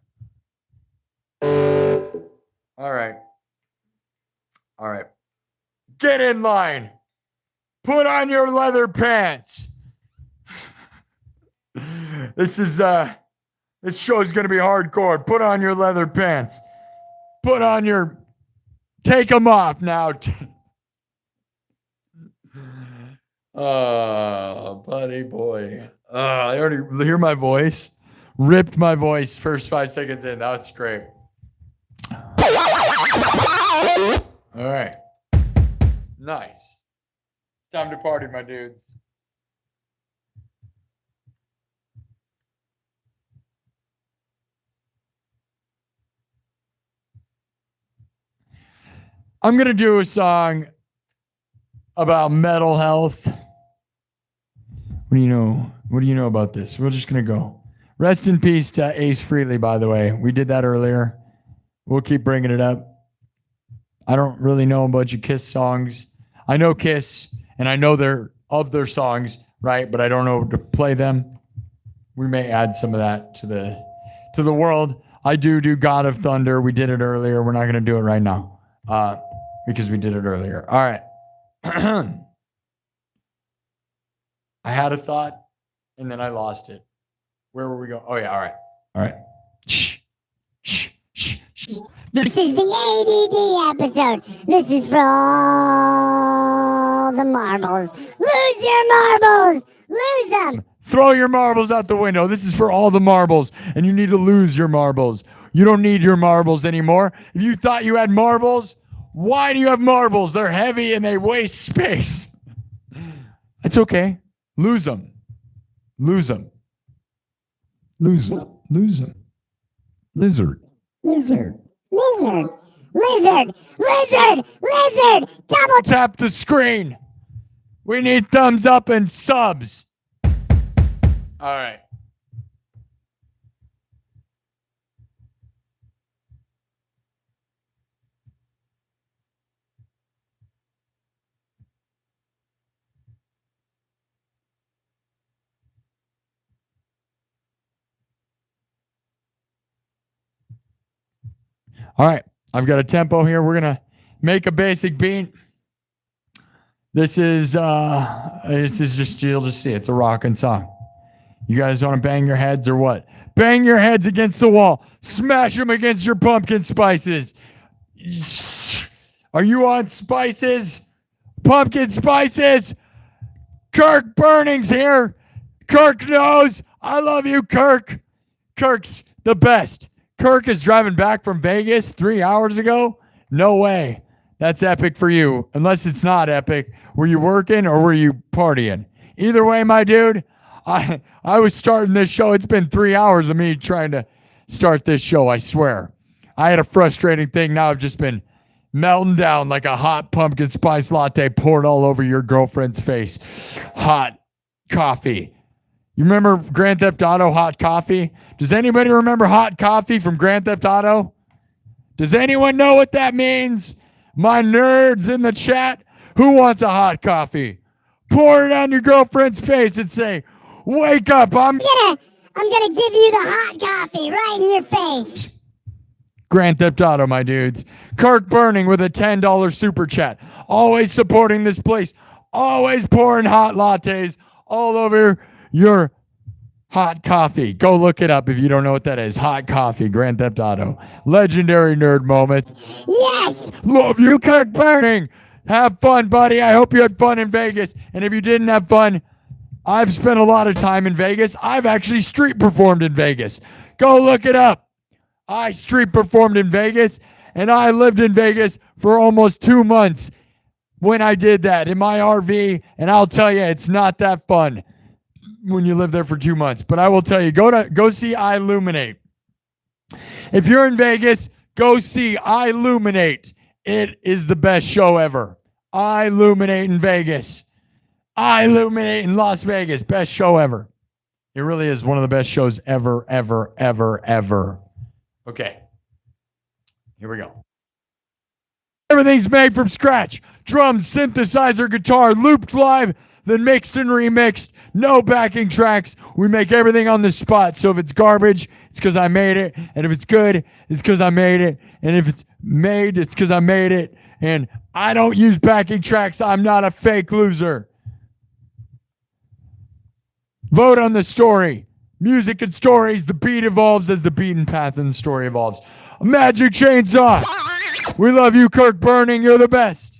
All right. All right. Get in line. Put on your leather pants. This show is going to be hardcore. Put on your leather pants. Take them off now. Oh, buddy boy. I already hear my voice. Ripped my voice first 5 seconds in. That's great. All right. Nice. Time to party, my dudes. I'm going to do a song about mental health. What do you know? What do you know about this? We're just going to go. Rest in peace to Ace Frehley, by the way. We did that earlier. We'll keep bringing it up. I don't really know a bunch of Kiss songs. I know Kiss, and I know their songs, right? But I don't know to play them. We may add some of that to the world. I do God of Thunder. We did it earlier. We're not going to do it right now because we did it earlier. All right. I had a thought, and then I lost it. Where were we going? Oh, yeah. All right. All right. Shh. Shh. Shh. Shh. This is the ADD episode. This is for all the marbles. Lose your marbles. Lose them. Throw your marbles out the window. This is for all the marbles, and you need to lose your marbles. You don't need your marbles anymore. If you thought you had marbles, why do you have marbles? They're heavy and they waste space. It's okay. Lose them. Lose them. Lose them. Lose them. Lizard. Lizard. Lizard. Lizard. Lizard. Lizard. Double tap the screen. We need thumbs up and subs. All right. All right, I've got a tempo here. We're gonna make a basic beat. This is just, you'll just see it's a rockin' song. You guys want to bang your heads or what? Bang your heads against the wall. Smash them against your pumpkin spices. Are you on spices? Pumpkin spices? Kirk Burning's here. Kirk knows. I love you, Kirk. Kirk's the best. Kirk is driving back from Vegas 3 hours ago? No way. That's epic for you. Unless it's not epic. Were you working or were you partying? Either way, my dude, I was starting this show. It's been 3 hours of me trying to start this show, I swear. I had a frustrating thing. Now I've just been melting down like a hot pumpkin spice latte poured all over your girlfriend's face. Hot coffee. You remember Grand Theft Auto hot coffee? Does anybody remember hot coffee from Grand Theft Auto? Does anyone know what that means? My nerds in the chat, who wants a hot coffee? Pour it on your girlfriend's face and say, wake up, I'm gonna give you the hot coffee right in your face. Grand Theft Auto, my dudes. Kirk Burning with a $10 super chat. Always supporting this place. Always pouring hot lattes all over your hot coffee. Go look it up if you don't know what that is. Hot coffee, Grand Theft Auto. Legendary nerd moments. Yes! Love you, Kirk Burning. Have fun, buddy. I hope you had fun in Vegas. And if you didn't have fun, I've spent a lot of time in Vegas. I've actually street performed in Vegas. Go look it up. I street performed in Vegas, And I lived in Vegas for almost 2 months when I did that in my RV. And I'll tell you, it's not that fun when you live there for 2 months. But I will tell you, go see I Illuminate. If you're in Vegas, go see I Illuminate. It is the best show ever. I Illuminate in Vegas. I Illuminate in Las Vegas. Best show ever. It really is one of the best shows ever, ever, ever, ever. Okay. Here we go. Everything's made from scratch. Drums, synthesizer, guitar, looped live, then mixed and remixed. No backing tracks. We make everything on the spot. So if it's garbage, it's because I made it. And if it's good, it's because I made it. And if it's made, it's because I made it. And I don't use backing tracks. I'm not a fake loser. Vote on the story. Music and stories. The beat evolves as the beaten path and the story evolves. Magic chainsaw. We love you, Kirk Burning. You're the best.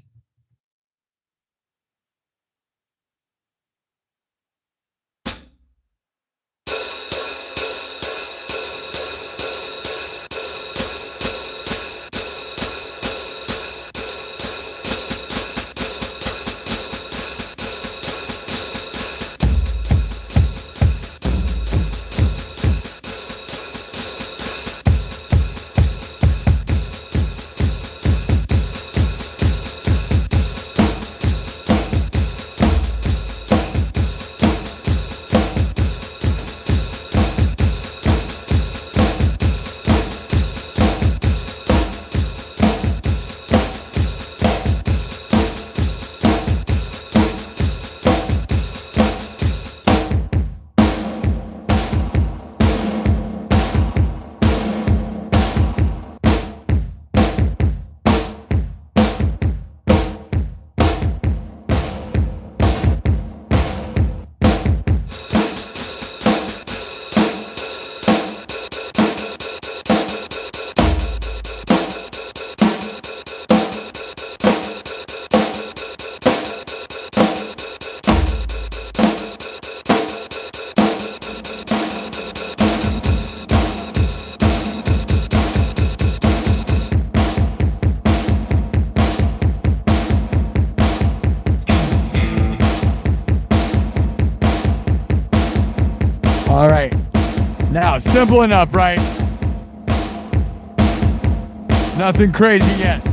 All right. Now, simple enough, right? Nothing crazy yet.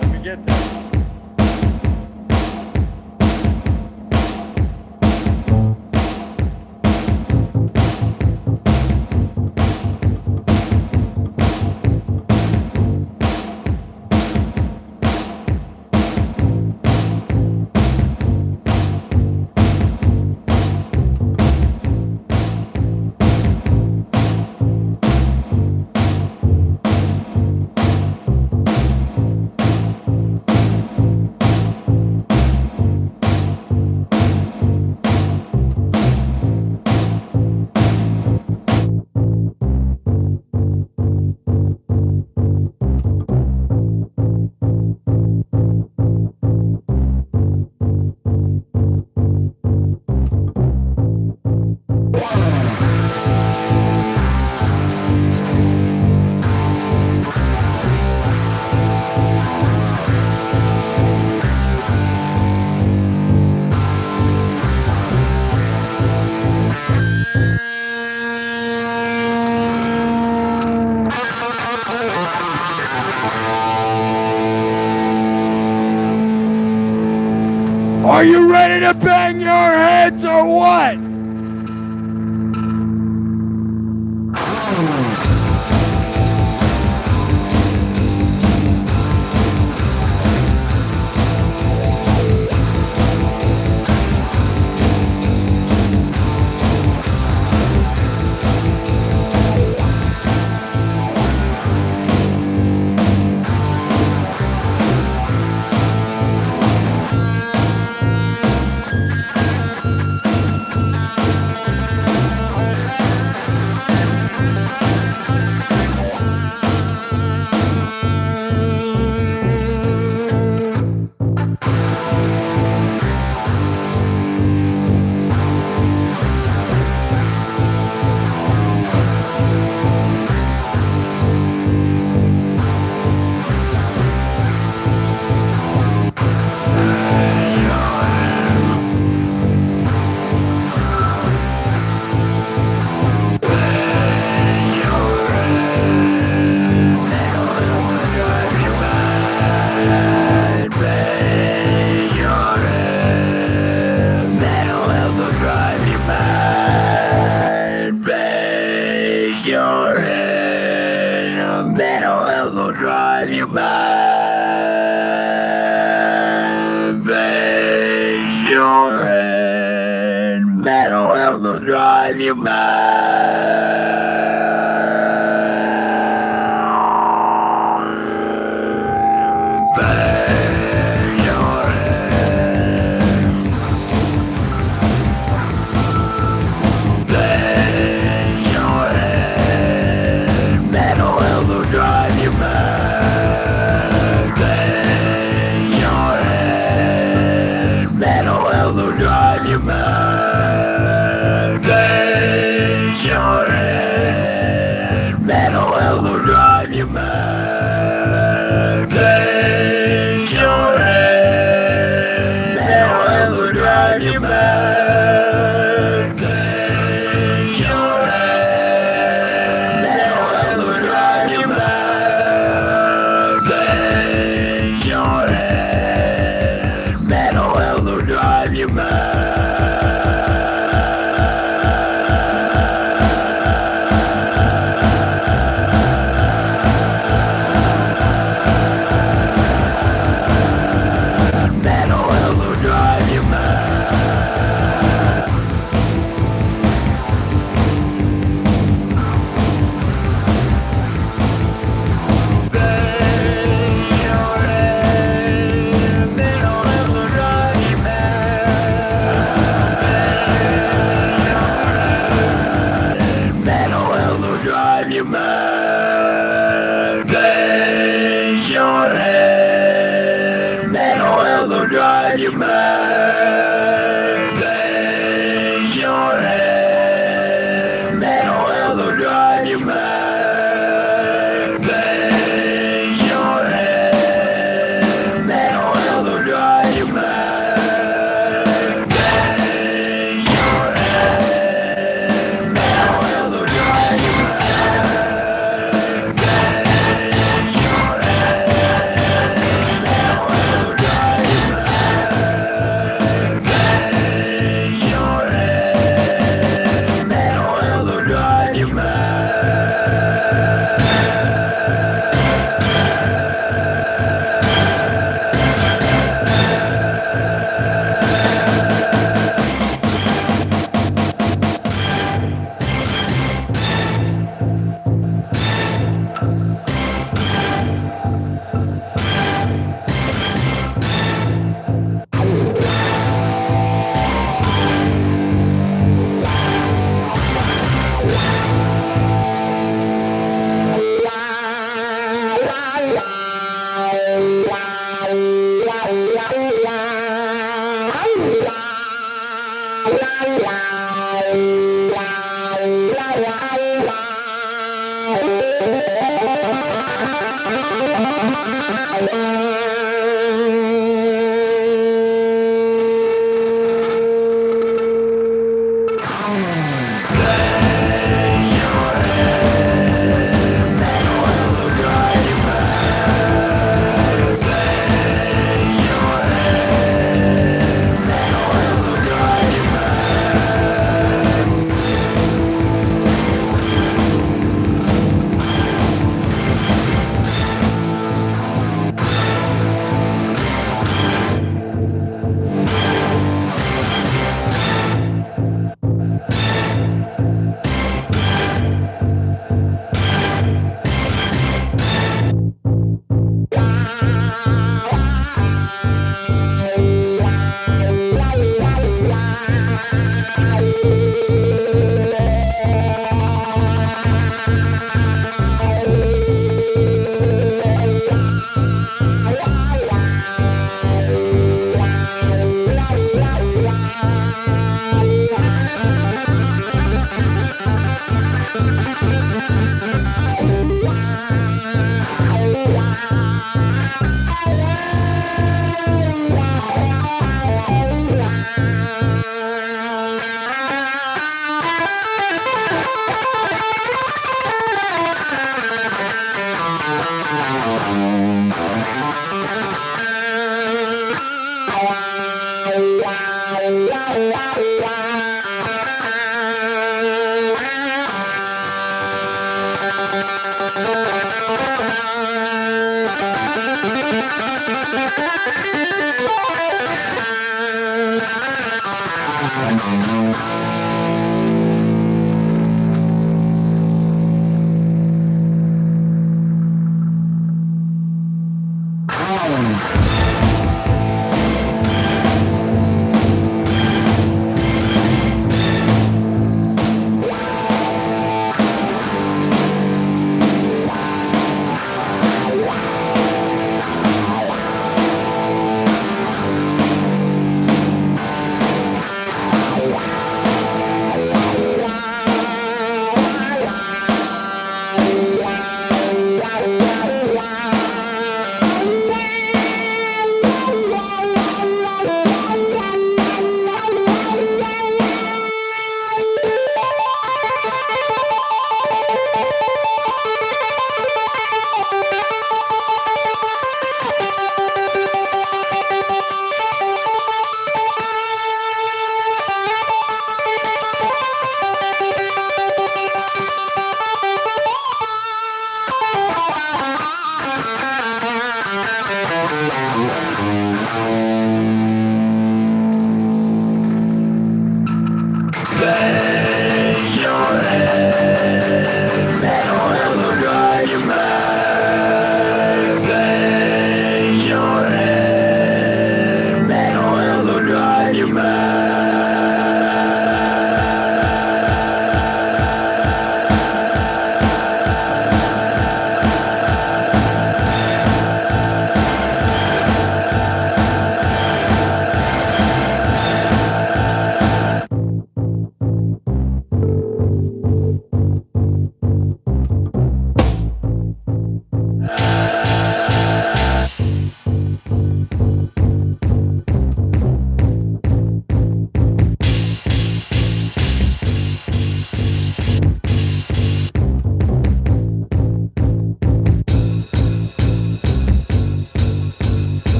Let me get that. Are you ready to bang your heads or what? drive you mad. Bang your head. Mental health will drive you mad. Bang your head. Bang your head. Mental health will drive you mad. Bang your head. Mental health will drive you mad. Bang your head.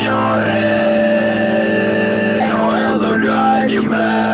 Your head, oil will drive you mad.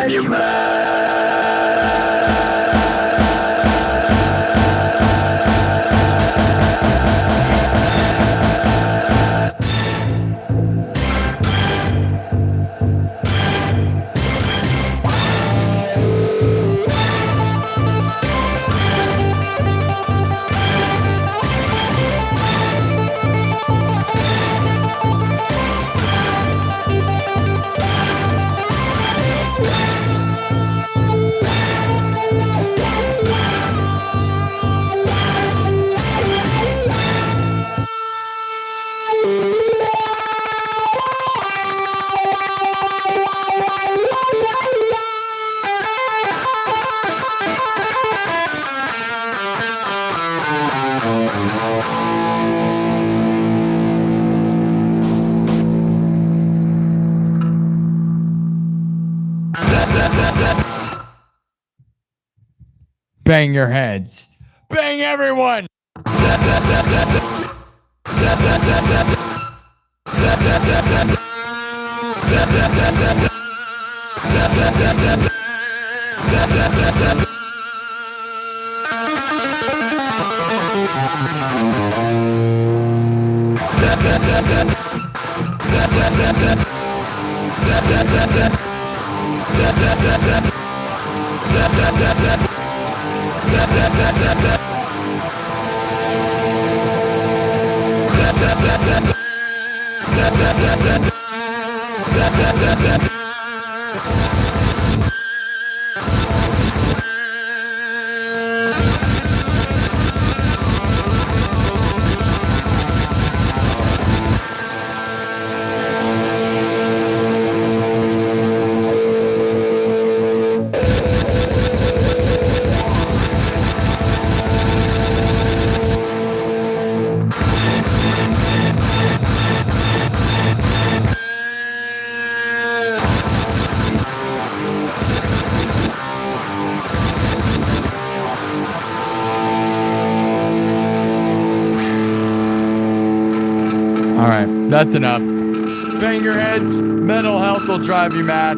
drive you Bang your heads. Bang everyone. All right, that's enough. Bang your heads. Mental health will drive you mad.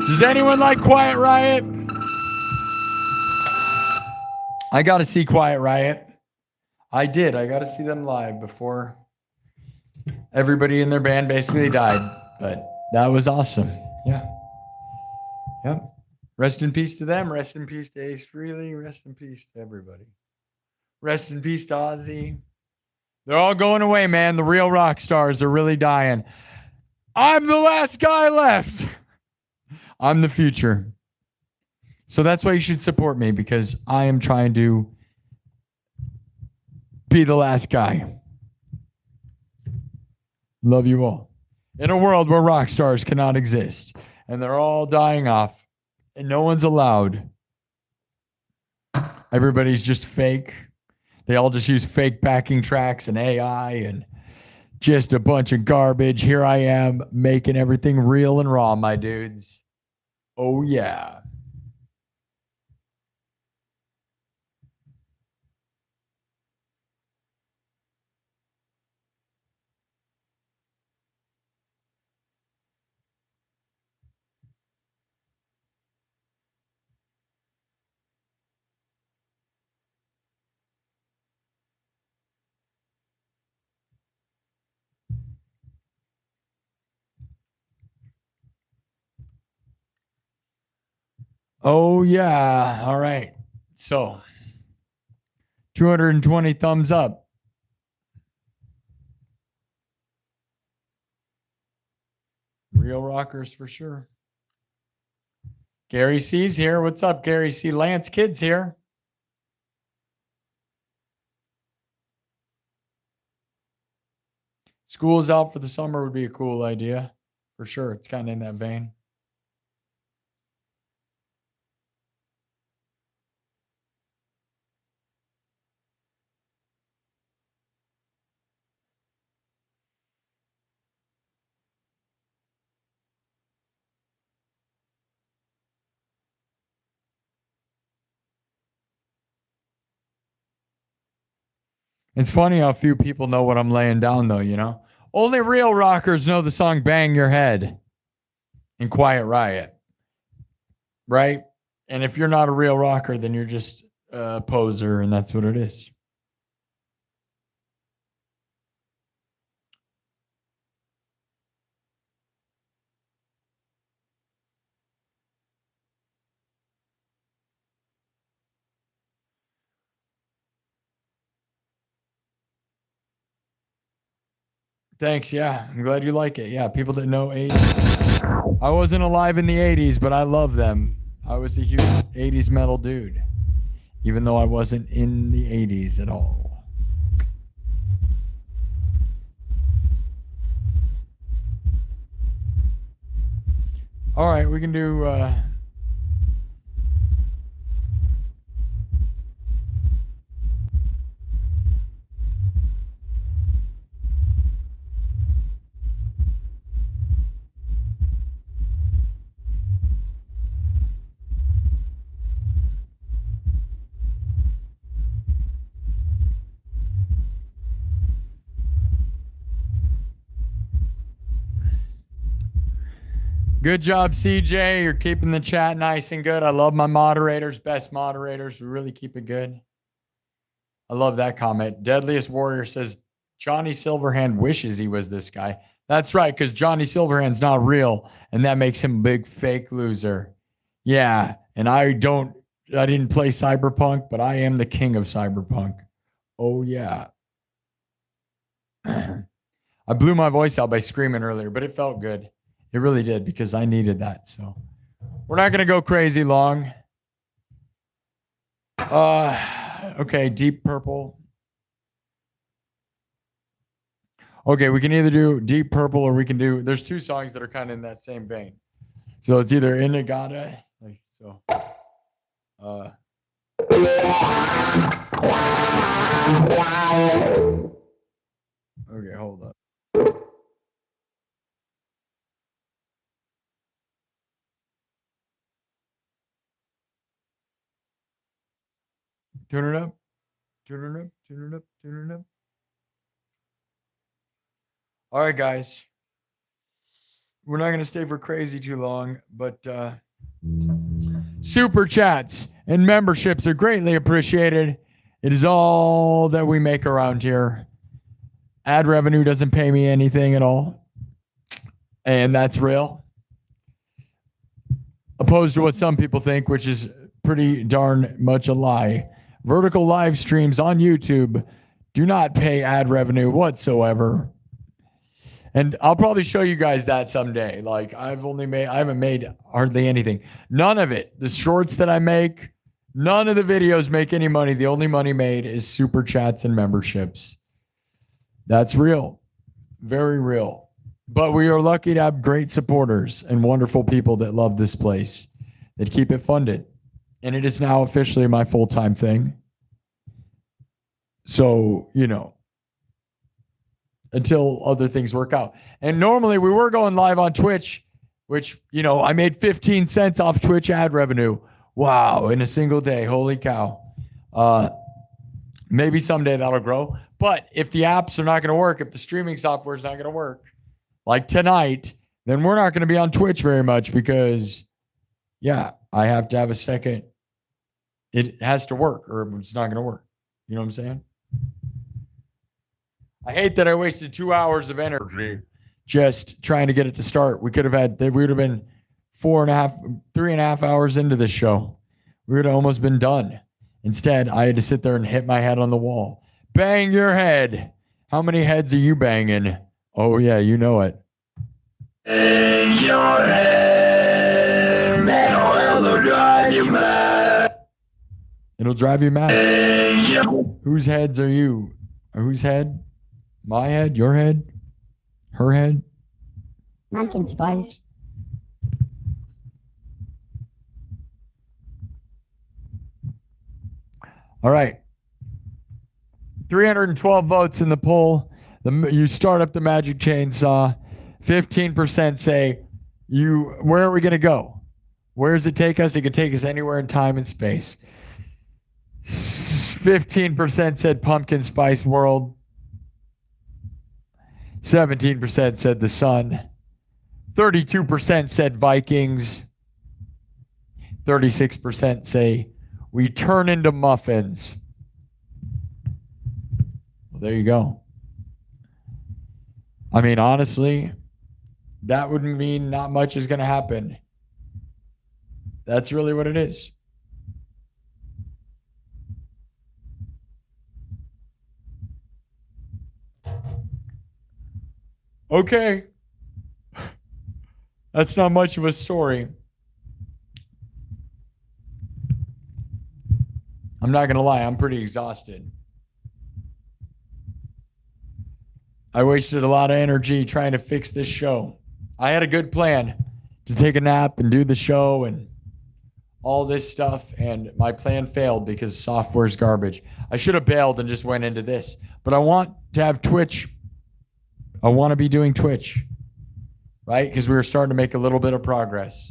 Does anyone like Quiet Riot? I got to see Quiet Riot. I did. I got to see them live before everybody in their band basically died. But that was awesome. Yeah. Yep. Rest in peace to them. Rest in peace to Ace Frehley. Rest in peace to everybody. Rest in peace to Ozzy. They're all going away, man. The real rock stars are really dying. I'm the last guy left. I'm the future. So that's why you should support me, because I am trying to be the last guy. Love you all. In a world where rock stars cannot exist and they're all dying off and no one's allowed. Everybody's just fake. They all just use fake backing tracks and AI and just a bunch of garbage. Here I am making everything real and raw, my dudes. Oh, yeah. Oh, yeah. All right. So, 220 thumbs up. Real rockers for sure. Gary C's here. What's up, Gary C? Lance Kid's here. School's out for the summer would be a cool idea. For sure. It's kind of in that vein. It's funny how few people know what I'm laying down, though, you know? Only real rockers know the song Bang Your Head and Quiet Riot. right? And if you're not a real rocker, then you're just a poser, and that's what it is. Thanks. Yeah, I'm glad you like it. Yeah, people that know 80s. I wasn't alive in the 80s, but I love them. I was a huge 80s metal dude, even though I wasn't in the 80s at all. All right, we can do... Good job, CJ. You're keeping the chat nice and good. I love my moderators, best moderators. We really keep it good. I love that comment. Deadliest Warrior says, Johnny Silverhand wishes he was this guy. That's right, because Johnny Silverhand's not real, and that makes him a big fake loser. Yeah, and I didn't play Cyberpunk, but I am the king of Cyberpunk. Oh, yeah. I blew my voice out by screaming earlier, but it felt good. It really did, because I needed that. So we're not going to go crazy long. Okay, Deep Purple. Okay, we can either do Deep Purple or we can do, there's two songs that are kind of in that same vein. So it's either Inagata. So, okay, hold up. Turn it up. Turn it up. Turn it up. Turn it up. All right, guys. We're not going to stay for crazy too long, but super chats and memberships are greatly appreciated. It is all that we make around here. Ad revenue doesn't pay me anything at all. And that's real. Opposed to what some people think, which is pretty darn much a lie. Vertical live streams on YouTube do not pay ad revenue whatsoever. And I'll probably show you guys that someday. Like I haven't made hardly anything. None of it. The shorts that I make, none of the videos make any money. The only money made is super chats and memberships. That's real. Very real. But we are lucky to have great supporters and wonderful people that love this place, that keep it funded. And it is now officially my full-time thing. So, you know, until other things work out. And normally we were going live on Twitch, which, you know, I made 15 cents off Twitch ad revenue. Wow, in a single day. Holy cow. Maybe someday that'll grow. But if the apps are not going to work, if the streaming software is not going to work, like tonight, then we're not going to be on Twitch very much because, yeah, I have to have a second. It has to work or it's not going to work. You know what I'm saying? I hate that I wasted 2 hours of energy just trying to get it to start. We would have been 3.5 hours into this show. We would have almost been done. Instead, I had to sit there and hit my head on the wall. Bang your head. How many heads are you banging? Oh, yeah, you know it. Bang your head. It'll drive you mad. It'll drive you mad. Whose heads are you? Whose head? My head? Your head? Her head? Pumpkin spice. All right. 312 votes in the poll. You start up the magic chainsaw. 15% say, where are we going to go? Where does it take us? It could take us anywhere in time and space. 15% said pumpkin spice world. 17% said the sun. 32% said Vikings. 36% say we turn into muffins. Well, there you go. I mean, honestly, that would mean not much is going to happen. That's really what it is. Okay. That's not much of a story. I'm not going to lie, I'm pretty exhausted. I wasted a lot of energy trying to fix this show. I had a good plan to take a nap and do the show and all this stuff, and my plan failed because software's garbage. I should have bailed and just went into this, but I want to have Twitch. I want to be doing Twitch, right? Because we were starting to make a little bit of progress.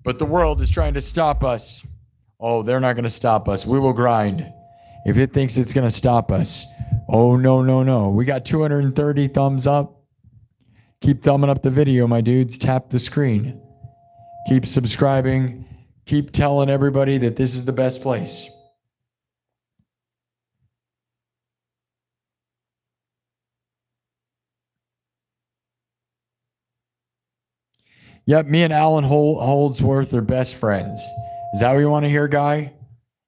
But the world is trying to stop us. Oh, they're not going to stop us. We will grind. If it thinks it's going to stop us. Oh, no, no, no. We got 230 thumbs up. Keep thumbing up the video, my dudes. Tap the screen. Keep subscribing. Keep telling everybody that this is the best place. Yep, me and Alan Holdsworth are best friends. Is that what you want to hear, guy?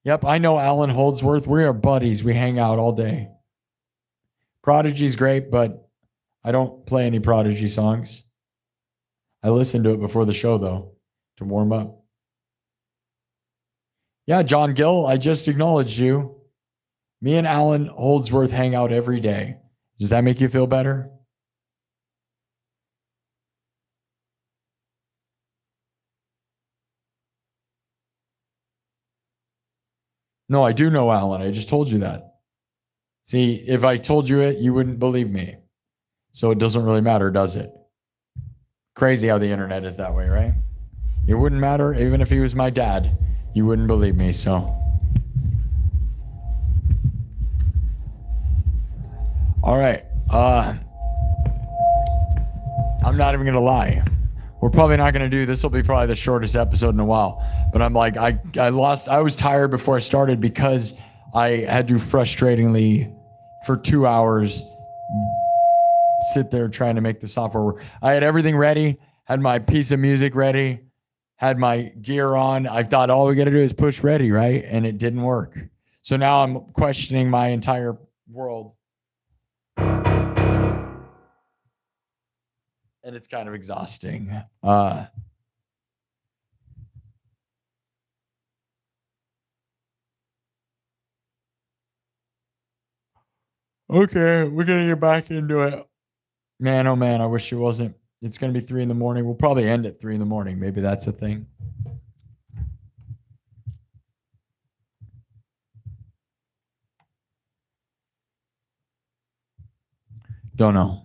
Yep, I know Alan Holdsworth. We are buddies. We hang out all day. Prodigy's great, but I don't play any Prodigy songs. I listen to it before the show, though, to warm up. Yeah, John Gill, I just acknowledged you. Me and Alan Holdsworth hang out every day. Does that make you feel better? No, I do know Alan. I just told you that. See, if I told you it, you wouldn't believe me. So it doesn't really matter, does it? Crazy how the internet is that way, right? It wouldn't matter even if he was my dad. You wouldn't believe me, so. All right. I'm not even going to lie. We're probably not going to do, this will be probably the shortest episode in a while. But I'm like, I was tired before I started because I had to frustratingly, for 2 hours, sit there trying to make the software work. I had everything ready, had my piece of music ready, had my gear on. I thought all we got to do is push ready, right? And it didn't work. So now I'm questioning my entire world. And it's kind of exhausting. Okay, we're going to get back into it. Man, oh man, I wish it wasn't. It's going to be 3 in the morning. We'll probably end at 3 in the morning. Maybe that's a thing. Don't know.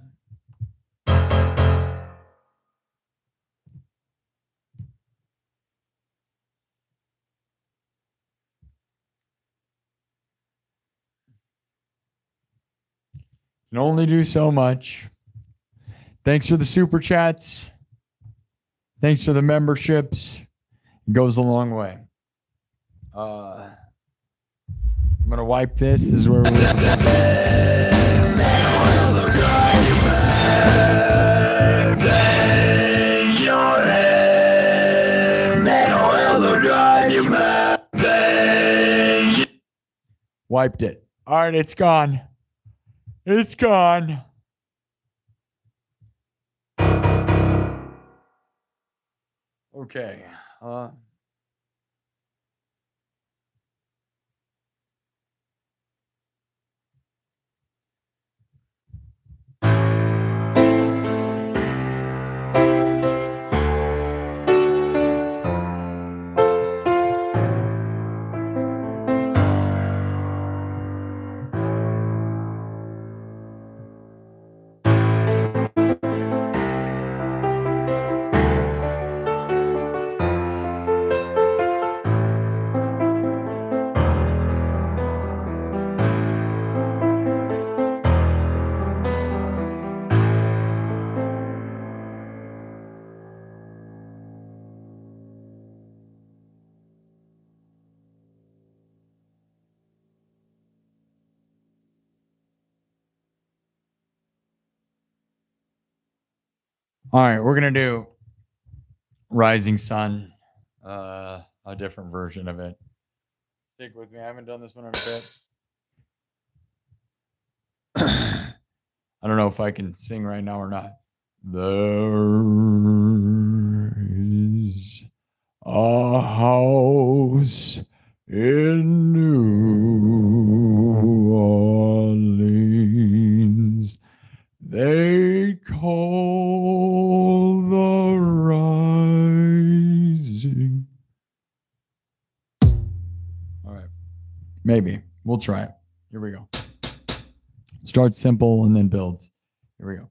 Can only do so much. Thanks for the super chats. Thanks for the memberships. It goes a long way. I'm gonna wipe this. This is where wiped it. All right, it's gone. It's gone. Okay. All right, we're gonna do Rising Sun, a different version of it. Stick with me. I haven't done this one in a bit. I don't know if I can sing right now or not. There is a house in New Orleans they call the Rising. All right. Maybe. We'll try it. Here we go. Start simple and then builds. Here we go.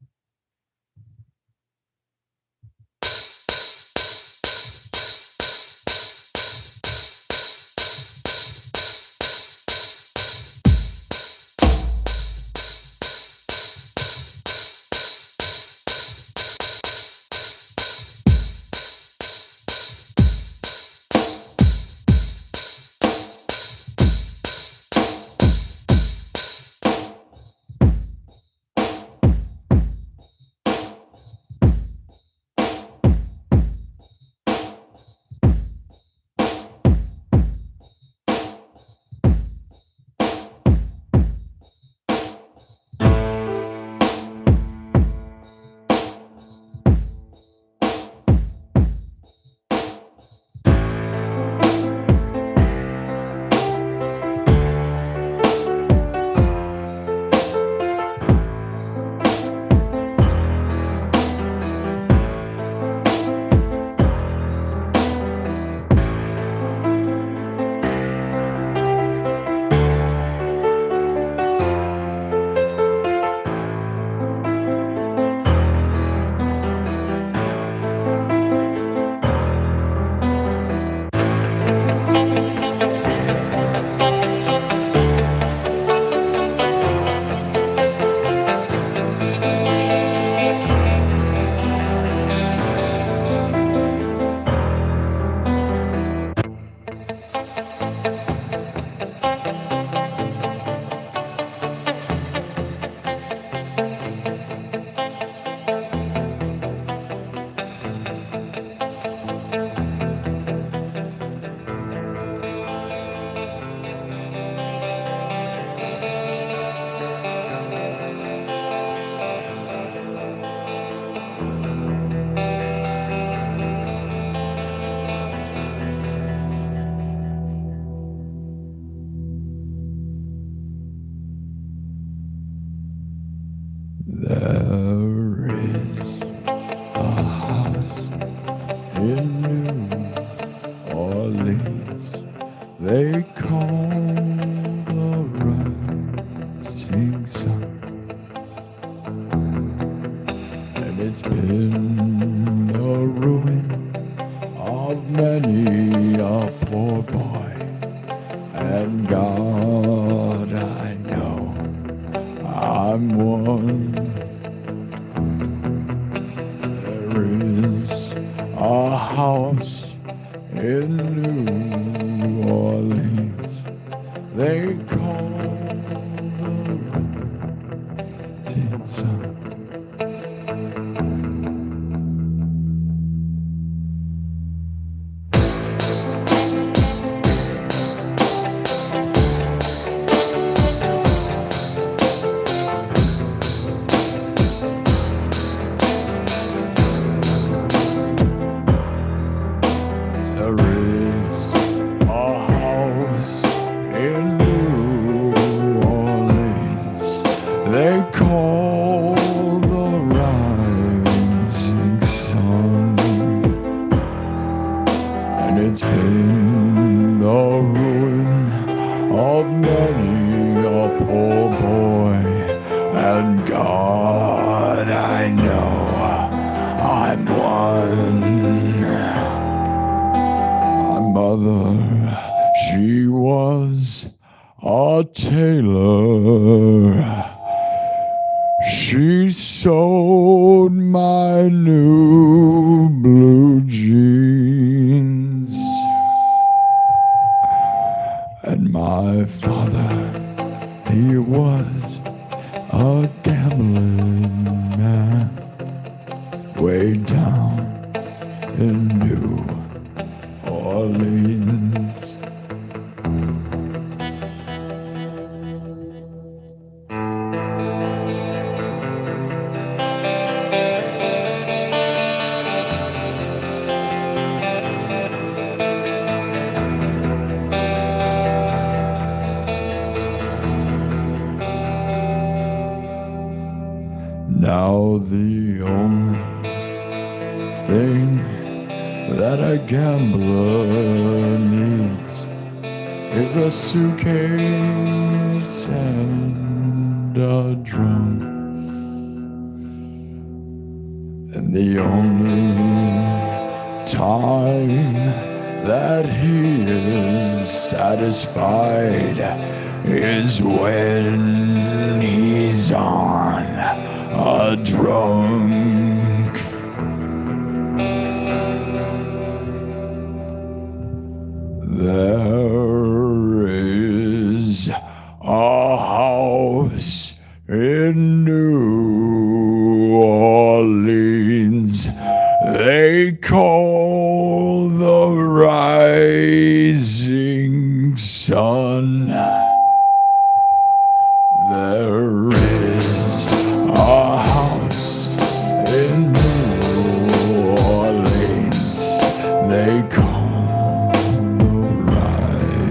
There is a house in New Orleans they call the Rising Sun, and it's been a ruin of many a poor boy, and God, I know I'm one. There is a house in New Orleans they call the Rising Sun. She was a tailor. She sewed my new blue jeans. And my father, he was a gambling man. Way Orleans. Now the only thing that a gambler needs is a suitcase and a drum. And the only time that he is satisfied is when he's on a drunk. There is a house in New Orleans they call the Rising Sun. There is a house in New Orleans they call the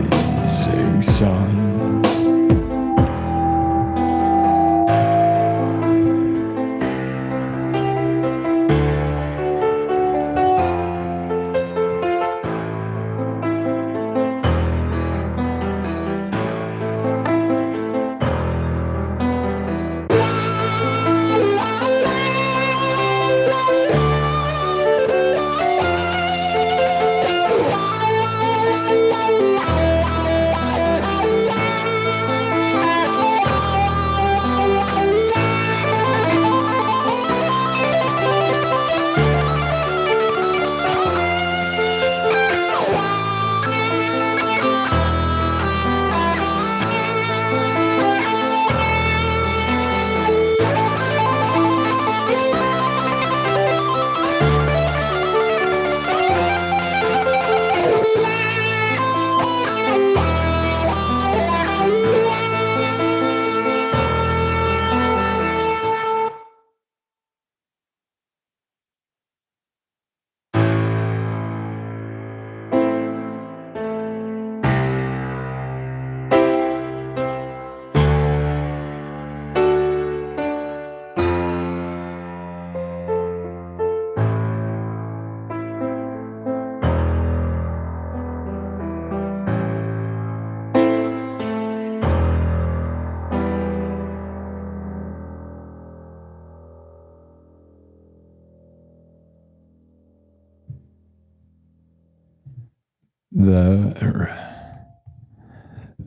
Rising Sun.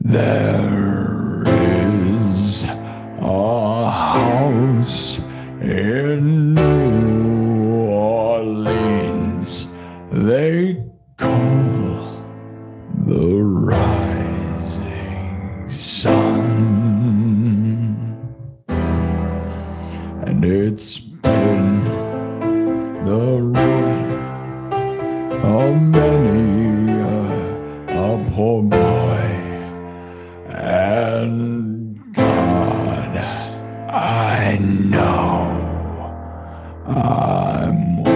There is a house in New Orleans they call the Rising Sun. And it's been the ruin of many a poor boy, and God, I know I'm one.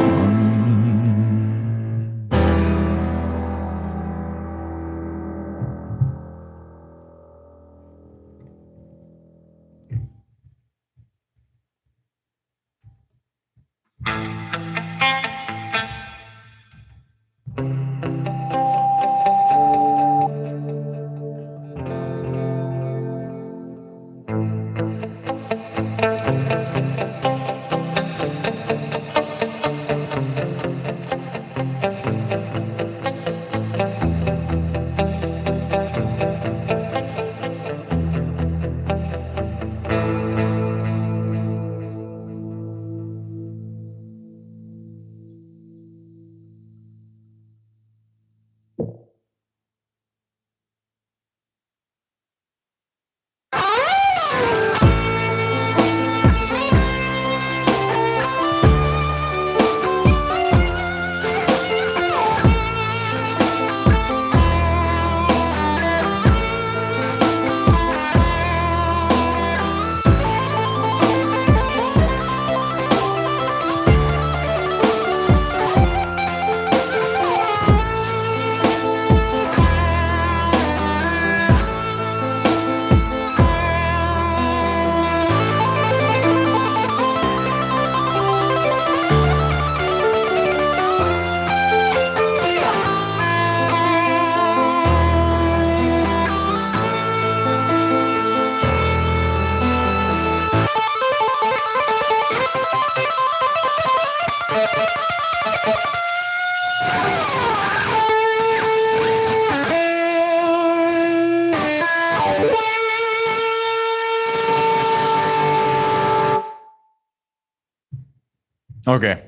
Okay.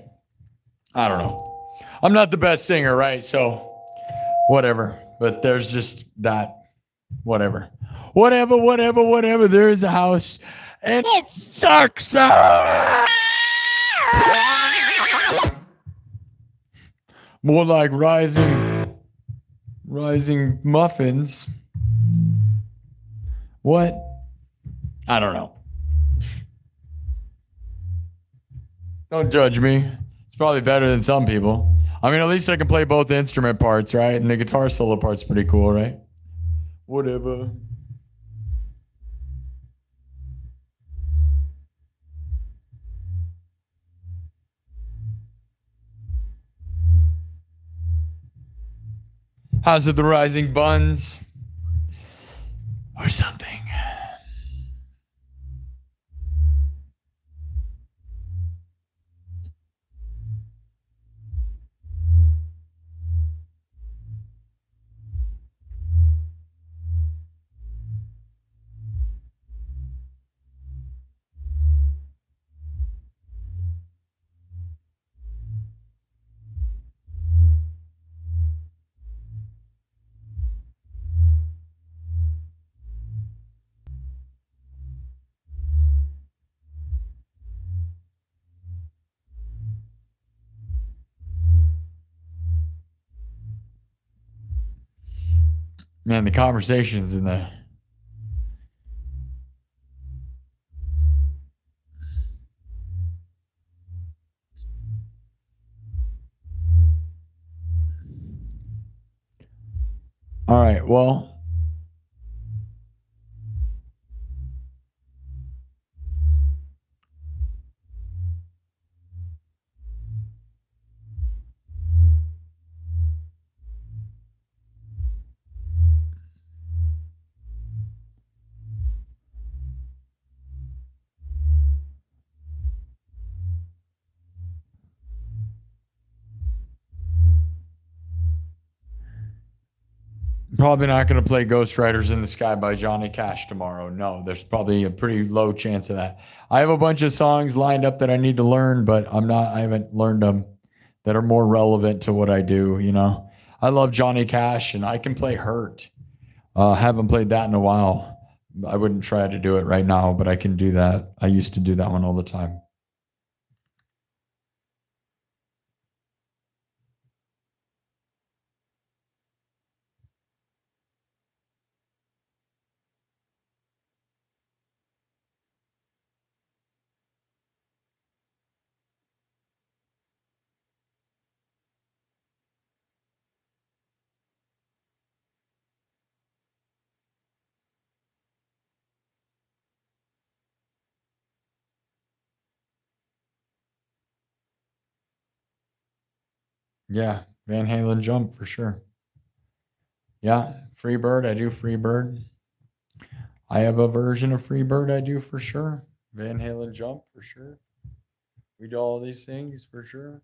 I don't know. I'm not the best singer, right? So whatever. But there's just that. Whatever. Whatever. There is a house and it sucks. More like rising muffins. What? I don't know. Don't judge me. It's probably better than some people. I mean, at least I can play both instrument parts, right? And the guitar solo part's pretty cool, right? Whatever. House of the Rising Buns or something. Man, the conversations in the all right, well. Probably not going to play Ghost Riders in the Sky by Johnny Cash tomorrow. No, there's probably a pretty low chance of that. I have a bunch of songs lined up that I need to learn, but I haven't learned them that are more relevant to what I do, you know. I love Johnny Cash and I can play Hurt. Haven't played that in a while. I wouldn't try to do it right now, but I can do that. I used to do that one all the time. Yeah, Van Halen Jump for sure. Yeah, Free Bird, I do Free Bird. I have a version of Free Bird I do for sure. Van Halen Jump for sure. We do all these things for sure.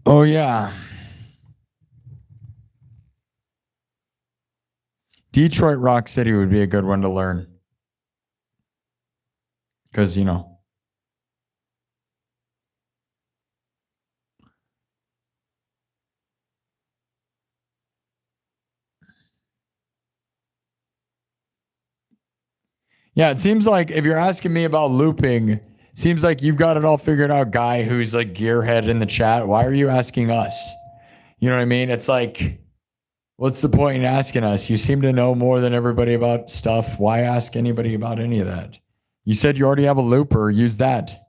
Oh, yeah. Detroit Rock City would be a good one to learn. Because, you know. Yeah, it seems like if you're asking me about looping, seems like you've got it all figured out, guy who's like gearhead in the chat. Why are you asking us? You know what I mean? It's like, what's the point in asking us? You seem to know more than everybody about stuff. Why ask anybody about any of that? You said you already have a looper. Use that.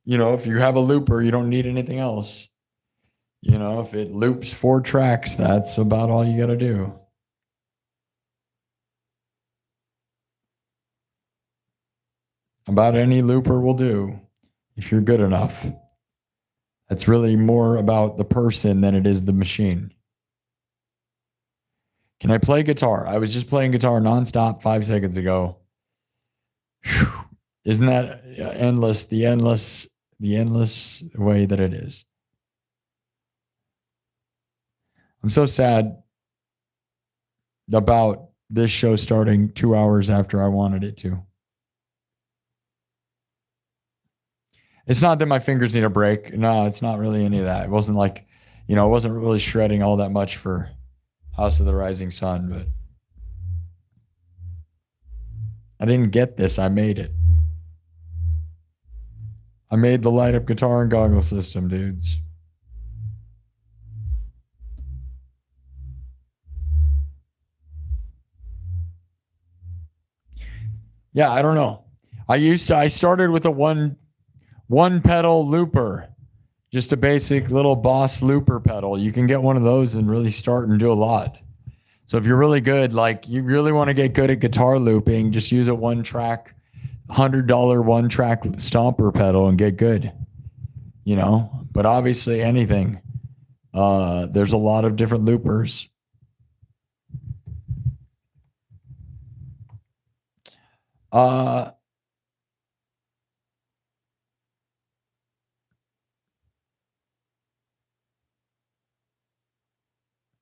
You know, if you have a looper, you don't need anything else. You know, if it loops 4 tracks, that's about all you got to do. About any looper will do if you're good enough. That's really more about the person than it is the machine. Can I play guitar? I was just playing guitar nonstop 5 seconds ago. Whew. Isn't that endless? The endless way that it is. I'm so sad about this show starting 2 hours after I wanted it to. It's not that my fingers need a break. No, it's not really any of that. It wasn't like, you know, it wasn't really shredding all that much for House of the Rising Sun, but I didn't get this. I made it. I made the light up guitar and goggle system, dudes. Yeah, I don't know. I started with a one pedal looper, just a basic little Boss looper pedal. You can get one of those and really start and do a lot. So if you're really good, like you really want to get good at guitar looping, just use a $1-track, $100 1-track stomper pedal and get good, you know, but obviously anything, there's a lot of different loopers.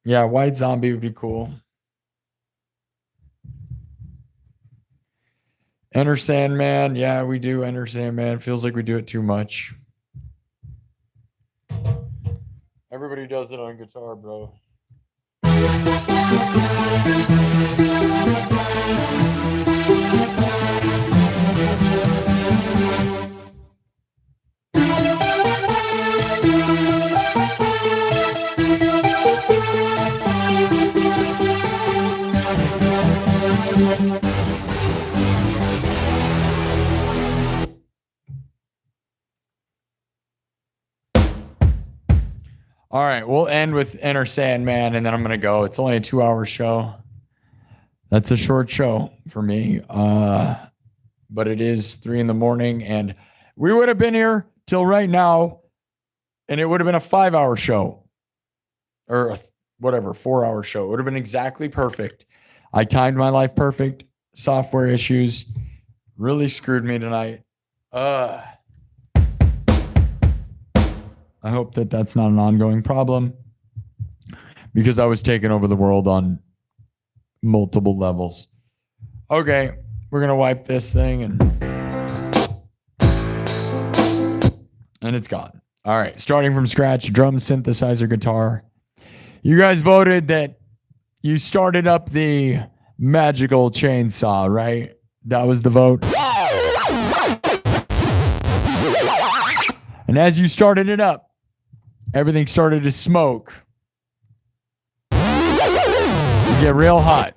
Yeah, White Zombie would be cool. Enter Sandman. Yeah, we do Enter Sandman. Feels like we do it too much. Everybody does it on guitar, bro. All right, we'll end with Enter Sandman, and then I'm going to go. It's only a 2-hour show. That's a short show for me. But it is 3 a.m, and we would have been here till right now, and it would have been a 5-hour show. Or whatever, 4-hour show. It would have been exactly perfect. I timed my life perfect. Software issues really screwed me tonight. I hope that that's not an ongoing problem because I was taking over the world on multiple levels. Okay, we're going to wipe this thing and it's gone. All right, starting from scratch, drum, synthesizer, guitar. You guys voted that you started up the magical chainsaw, right? That was the vote. And as you started it up, everything started to smoke. You get real hot.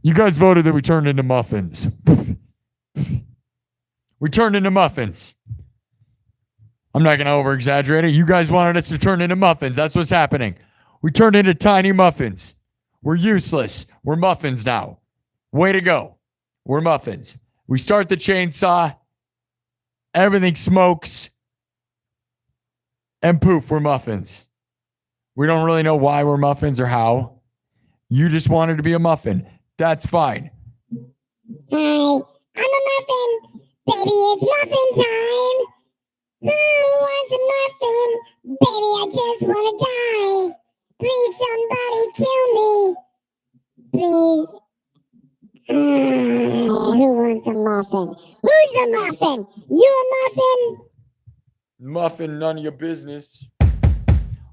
You guys voted that we turned into muffins. We turned into muffins. I'm not going to over-exaggerate it. You guys wanted us to turn into muffins. That's what's happening. We turned into tiny muffins. We're useless. We're muffins now. Way to go. We're muffins. We start the chainsaw. Everything smokes. And poof, we're muffins. We don't really know why we're muffins or how. You just wanted to be a muffin. That's fine. Hi, I'm a muffin. Baby, it's muffin time. Who wants a muffin? Baby, I just want to die. Please, somebody kill me. Please. Who wants a muffin? Who's a muffin? You a muffin? Muffin, none of your business.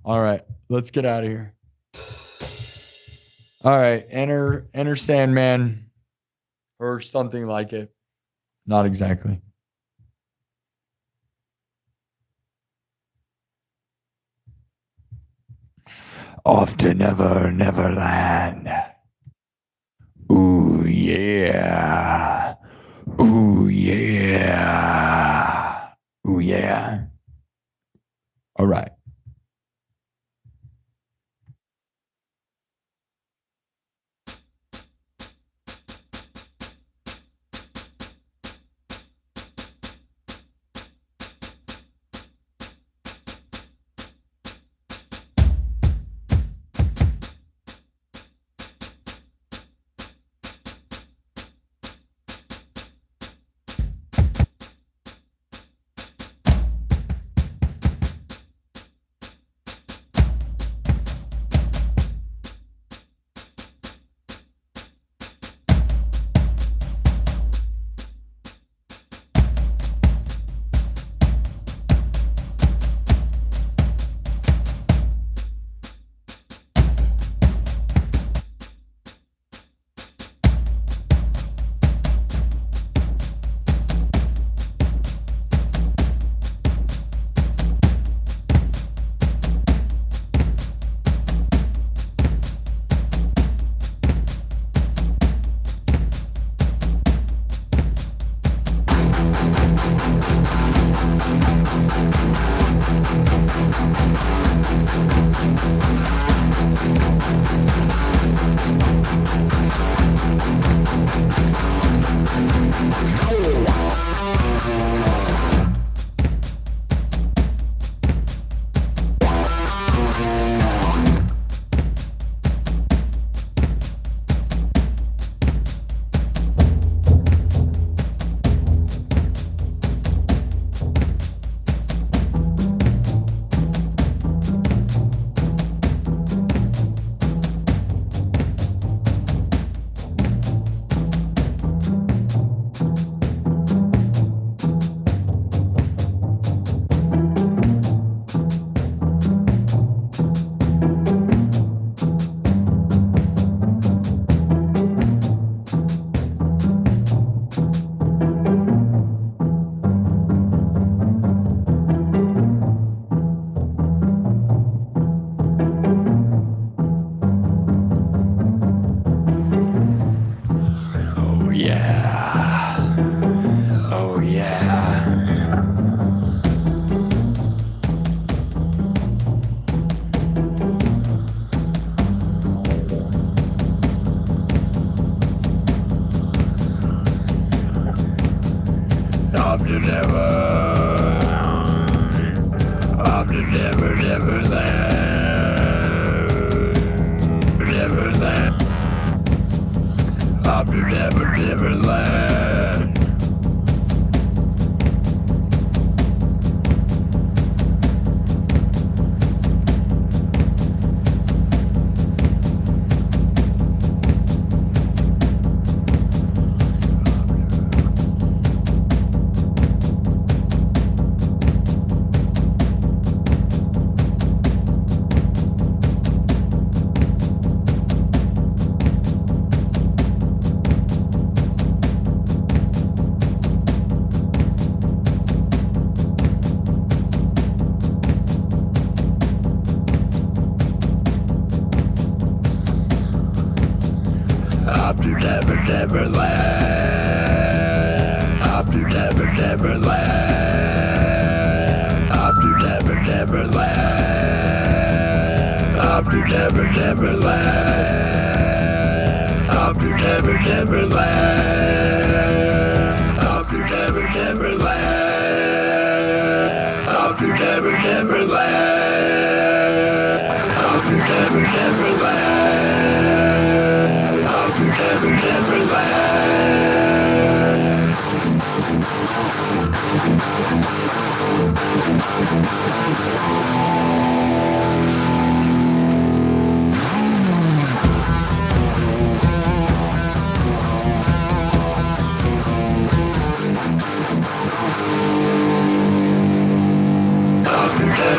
All right, let's get out of here. All right, enter Sandman or something like it. Not exactly. Off to Neverland. Ooh yeah. Ooh yeah. Ooh yeah. All right.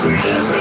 Never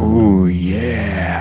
Oh yeah.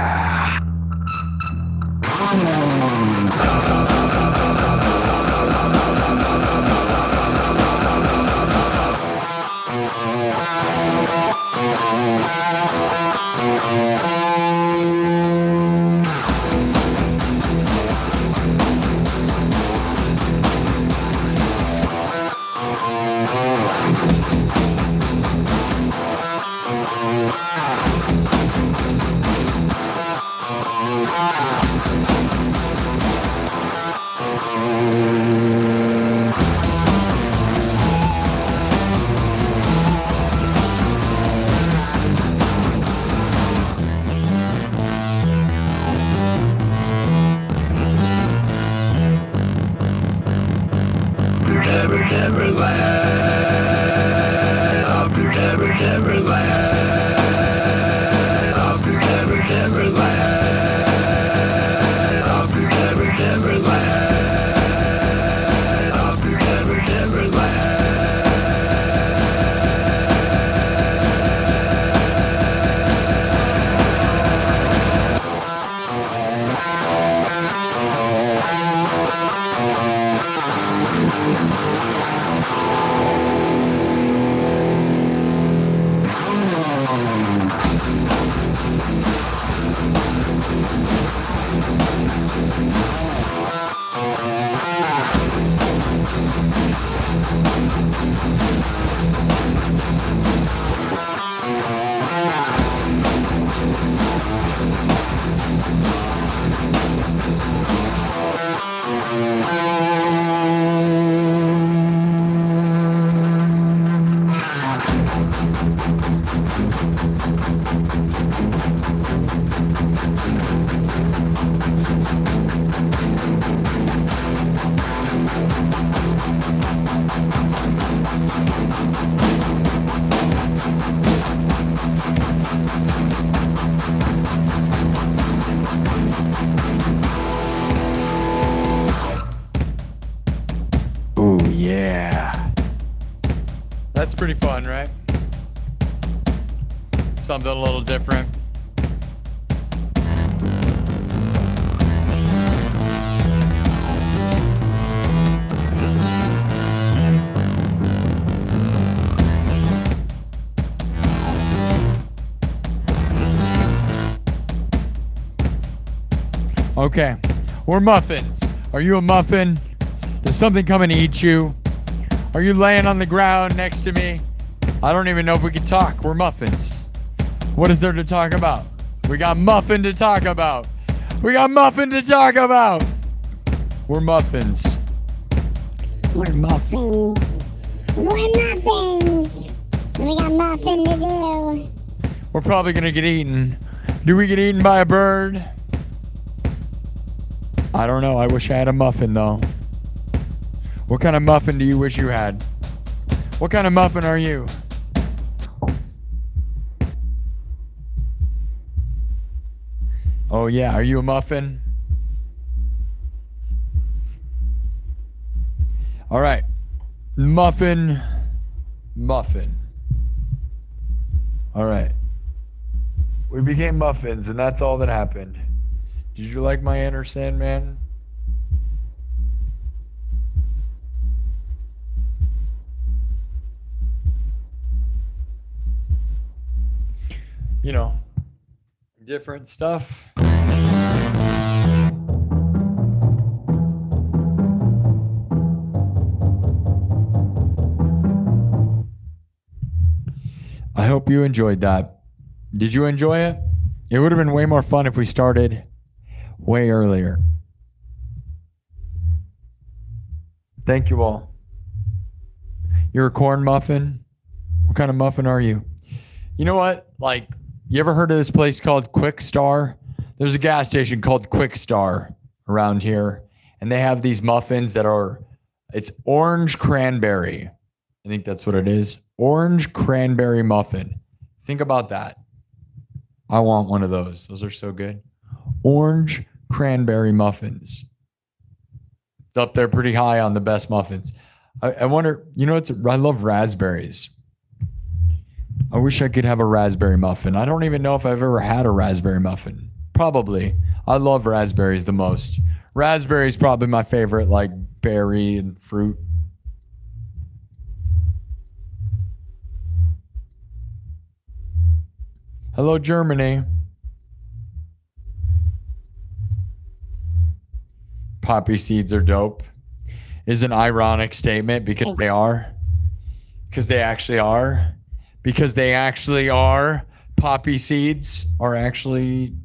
Oh yeah. That's pretty fun, right? Something a little different. Okay, we're muffins. Are you a muffin? Does something come and eat you? Are you laying on the ground next to me? I don't even know if we can talk. We're muffins. What is there to talk about? We got muffin to talk about. We got muffin to talk about. We're muffins. We're muffins. We're muffins. We got muffin to do. We're probably gonna get eaten. Do we get eaten by a bird? I don't know. I wish I had a muffin though. What kind of muffin do you wish you had? What kind of muffin are you? Oh yeah, are you a muffin? All right. Muffin. All right. We became muffins and that's all that happened. Did you like my inner Sandman? You know, different stuff. I hope you enjoyed that. Did you enjoy it? It would have been way more fun if we started way earlier. Thank you all. You're a corn muffin? What kind of muffin are you? You know what? Like, you ever heard of this place called Quick Star? There's a gas station called Quick Star around here, and they have these muffins that are, it's orange cranberry. I think that's what it is. Orange cranberry muffin. Think about that. I want one of those. Those are so good. Orange cranberry muffins. It's up there pretty high on the best muffins. I wonder, you know, I love raspberries. I wish I could have a raspberry muffin. I don't even know if I've ever had a raspberry muffin. Probably. I love raspberries the most. Raspberries probably my favorite, like berry and fruit. Hello, Germany. Poppy seeds are dope. Is an ironic statement because they are. Because they actually are. Because they actually are. Poppy seeds are actually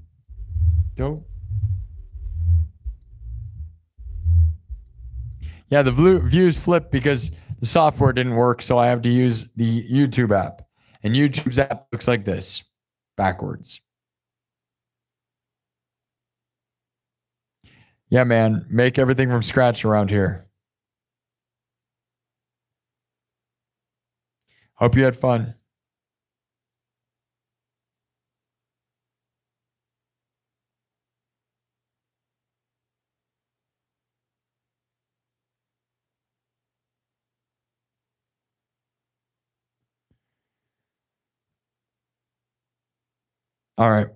dope. Yeah, the views flipped because the software didn't work, so I have to use the YouTube app. And YouTube's app looks like this, backwards. Yeah, man, make everything from scratch around here. Hope you had fun. All right.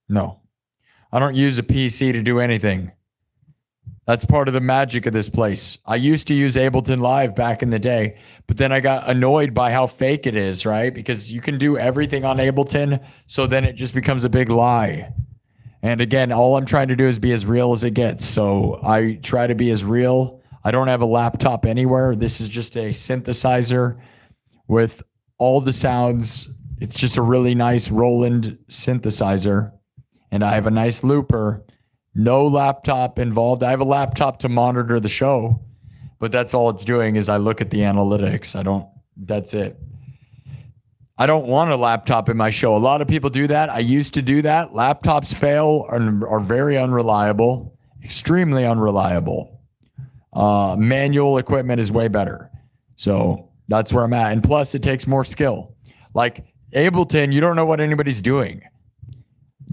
No, I don't use a PC to do anything. That's part of the magic of this place. I used to use Ableton Live back in the day, but then I got annoyed by how fake it is, right? Because you can do everything on Ableton, so then it just becomes a big lie. And again, all I'm trying to do is be as real as it gets. So I try to be as real. I don't have a laptop anywhere. This is just a synthesizer with all the sounds. It's just a really nice Roland synthesizer. And I have a nice looper. No laptop involved. I have a laptop to monitor the show, but that's all it's doing is I look at the analytics. That's it. I don't want a laptop in my show. A lot of people do that. I used to do that. Laptops fail and are very unreliable, extremely unreliable. Manual equipment is way better. So that's where I'm at. And plus, it takes more skill. Like Ableton, you don't know what anybody's doing.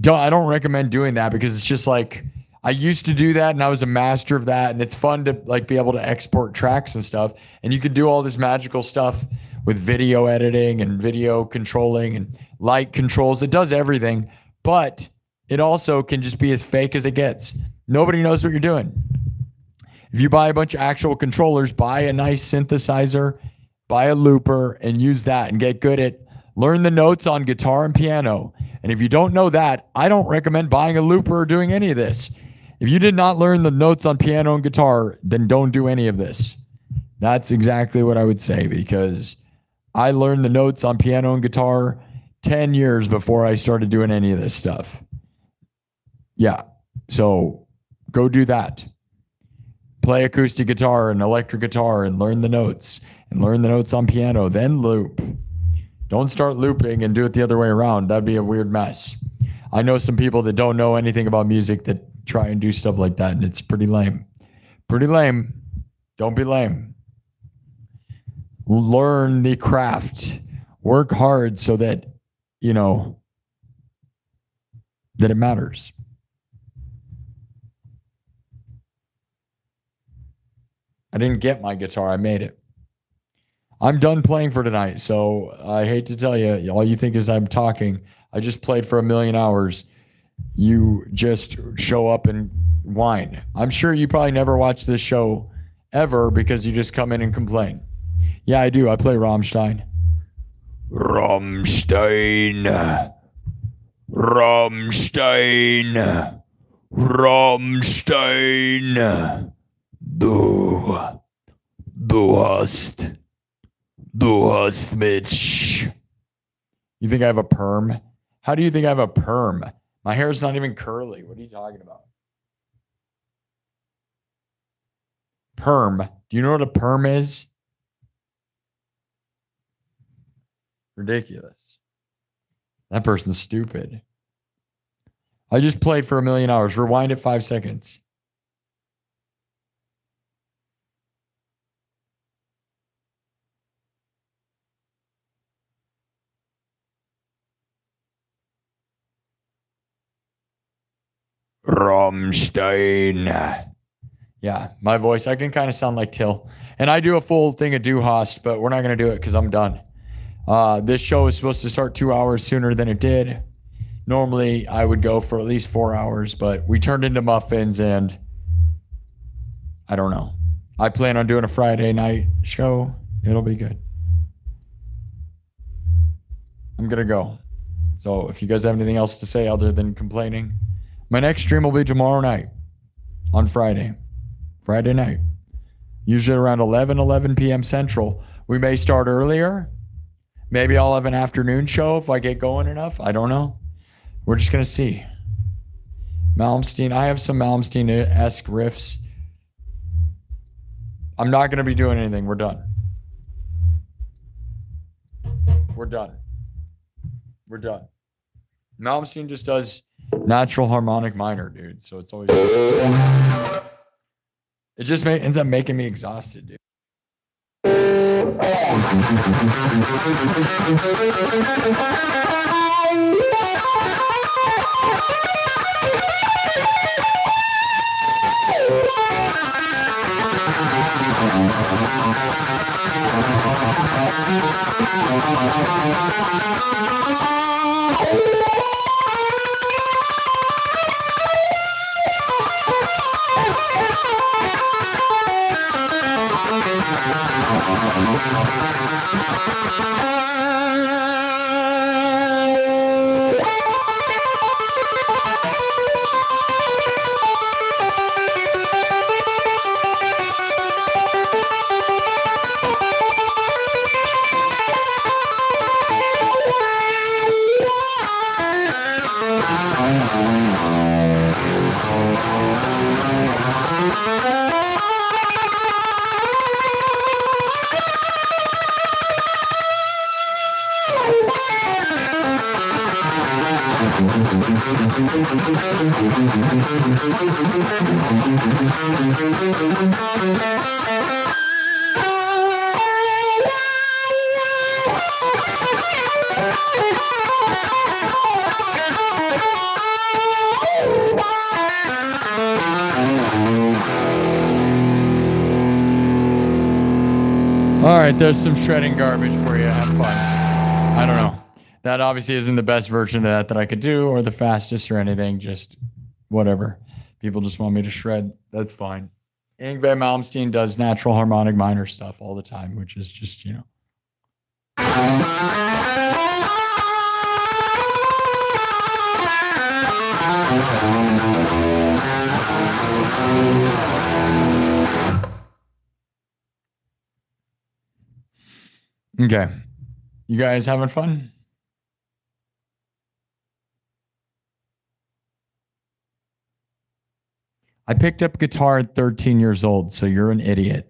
I don't recommend doing that because it's just like, I used to do that and I was a master of that. And it's fun to like be able to export tracks and stuff. And you can do all this magical stuff with video editing and video controlling and light controls. It does everything, but it also can just be as fake as it gets. Nobody knows what you're doing. If you buy a bunch of actual controllers, buy a nice synthesizer, buy a looper and use that and get good at learn the notes on guitar and piano. And if you don't know that, I don't recommend buying a looper or doing any of this. If you did not learn the notes on piano and guitar, then don't do any of this. That's exactly what I would say because I learned the notes on piano and guitar 10 years before I started doing any of this stuff. Yeah. So go do that. Play acoustic guitar and electric guitar and learn the notes on piano, then loop. Don't start looping and do it the other way around. That'd be a weird mess. I know some people that don't know anything about music that try and do stuff like that, and it's pretty lame. Pretty lame. Don't be lame. Learn the craft. Work hard so that, you know, that it matters. I didn't get my guitar. I made it. I'm done playing for tonight, so I hate to tell you, all you think is I'm talking. I just played for 1,000,000 hours. You just show up and whine. I'm sure you probably never watch this show ever because you just come in and complain. Yeah, I do. I play Rammstein. Rammstein. Rammstein. Rammstein. Du hast Mitch. You think I have a perm? How do you think I have a perm? My hair is not even curly. What are you talking about? Perm. Do you know what a perm is? Ridiculous. That person's stupid. I just played for 1,000,000 hours. Rewind it 5 seconds. Rammstein. Yeah, my voice, I can kind of sound like Till. And I do a full thing of Du Hast, but we're not going to do it because I'm done. This show is supposed to start 2 hours sooner than it did. Normally, I would go for at least 4 hours, but we turned into Muffins, and I don't know. I plan on doing a Friday night show. It'll be good. I'm going to go. So if you guys have anything else to say other than complaining, my next stream will be tomorrow night on Friday. Friday night. Usually around 11 p.m. Central. We may start earlier. Maybe I'll have an afternoon show if I get going enough. I don't know. We're just going to see. Malmsteen. I have some Malmsteen-esque riffs. I'm not going to be doing anything. We're done. We're done. We're done. Malmsteen just does natural harmonic minor, dude. So it's always... It just ends up making me exhausted, dude. All right, there's some shredding garbage for you. Have fun. I don't know. That obviously isn't the best version of that I could do, or the fastest or anything. Just whatever. People just want me to shred. That's fine. Yngwie Malmsteen does natural harmonic minor stuff all the time, which is just, you know. Okay. You guys having fun? I picked up guitar at 13 years old, so you're an idiot.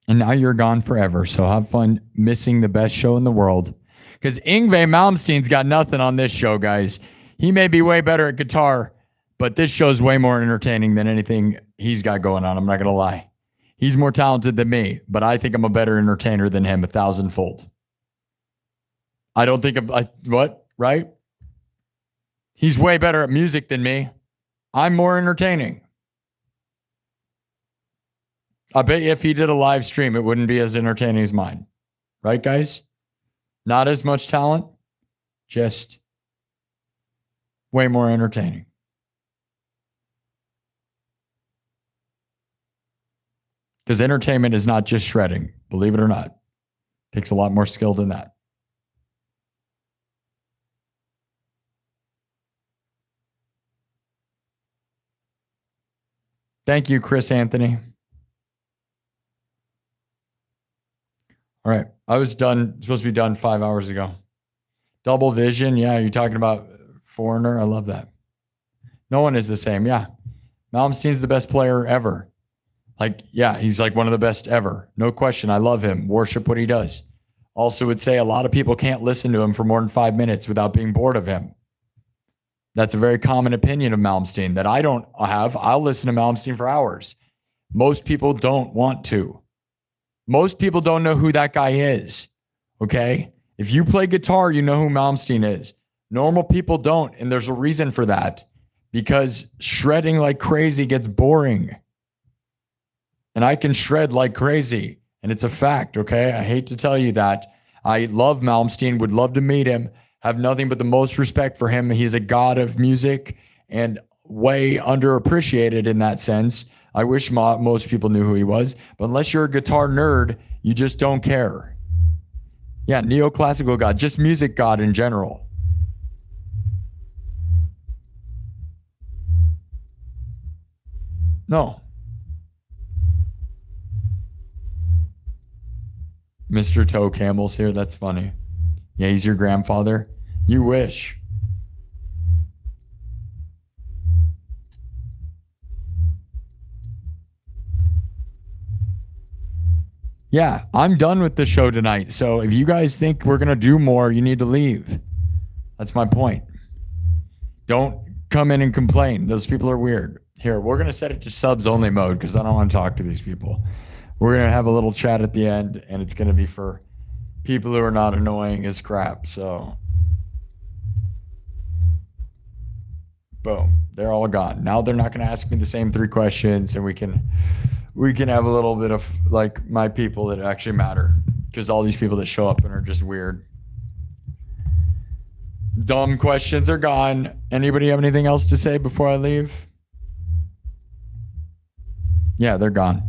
And now you're gone forever, so have fun missing the best show in the world. Because Yngwie Malmsteen's got nothing on this show, guys. He may be way better at guitar, but this show's way more entertaining than anything he's got going on. I'm not going to lie. He's more talented than me, but I think I'm a better entertainer than him 1,000-fold. I don't think what? Right? He's way better at music than me. I'm more entertaining. I bet you if he did a live stream, it wouldn't be as entertaining as mine. Right, guys? Not as much talent, just way more entertaining. Because entertainment is not just shredding, believe it or not. It takes a lot more skill than that. Thank you, Chris Anthony. All right. I was supposed to be done 5 hours ago. Double vision. Yeah, you're talking about Foreigner. I love that. No one is the same. Yeah. Malmsteen's the best player ever. Like, yeah, he's like one of the best ever. No question. I love him. Worship what he does. Also would say a lot of people can't listen to him for more than 5 minutes without being bored of him. That's a very common opinion of Malmsteen that I don't have. I'll listen to Malmsteen for hours. Most people don't want to. Most people don't know who that guy is. Okay? If you play guitar, you know who Malmsteen is. Normal people don't, and there's a reason for that. Because shredding like crazy gets boring. And I can shred like crazy. And it's a fact, okay? I hate to tell you that. I love Malmsteen, would love to meet him. Have nothing but the most respect for him. He's a god of music and way underappreciated in that sense. I wish most people knew who he was. But unless you're a guitar nerd, you just don't care. Yeah, neoclassical god, just music god in general. No. Mr. Toe Campbell's here. That's funny. Yeah, he's your grandfather. You wish. Yeah, I'm done with the show tonight. So if you guys think we're going to do more, you need to leave. That's my point. Don't come in and complain. Those people are weird. Here, we're going to set it to subs only mode because I don't want to talk to these people. We're going to have a little chat at the end, and it's going to be for people who are not annoying as crap. So, boom, they're all gone. Now they're not going to ask me the same 3 questions, and we can have a little bit of like my people that actually matter, because all these people that show up and are just weird. Dumb questions are gone. Anybody have anything else to say before I leave? Yeah, they're gone.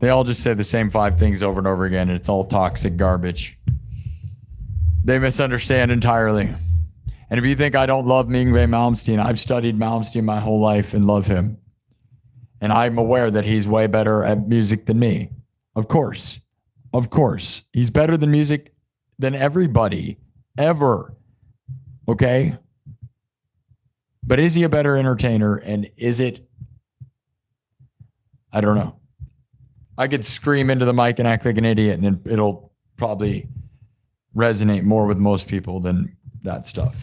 They all just say the same 5 things over and over again, and it's all toxic garbage. They misunderstand entirely. And if you think I don't love Yngwie Malmsteen, I've studied Malmsteen my whole life and love him. And I'm aware that he's way better at music than me. Of course. Of course. He's better than music than everybody, ever. Okay? But is he a better entertainer? And is it... I don't know. I could scream into the mic and act like an idiot, and it'll probably resonate more with most people than that stuff.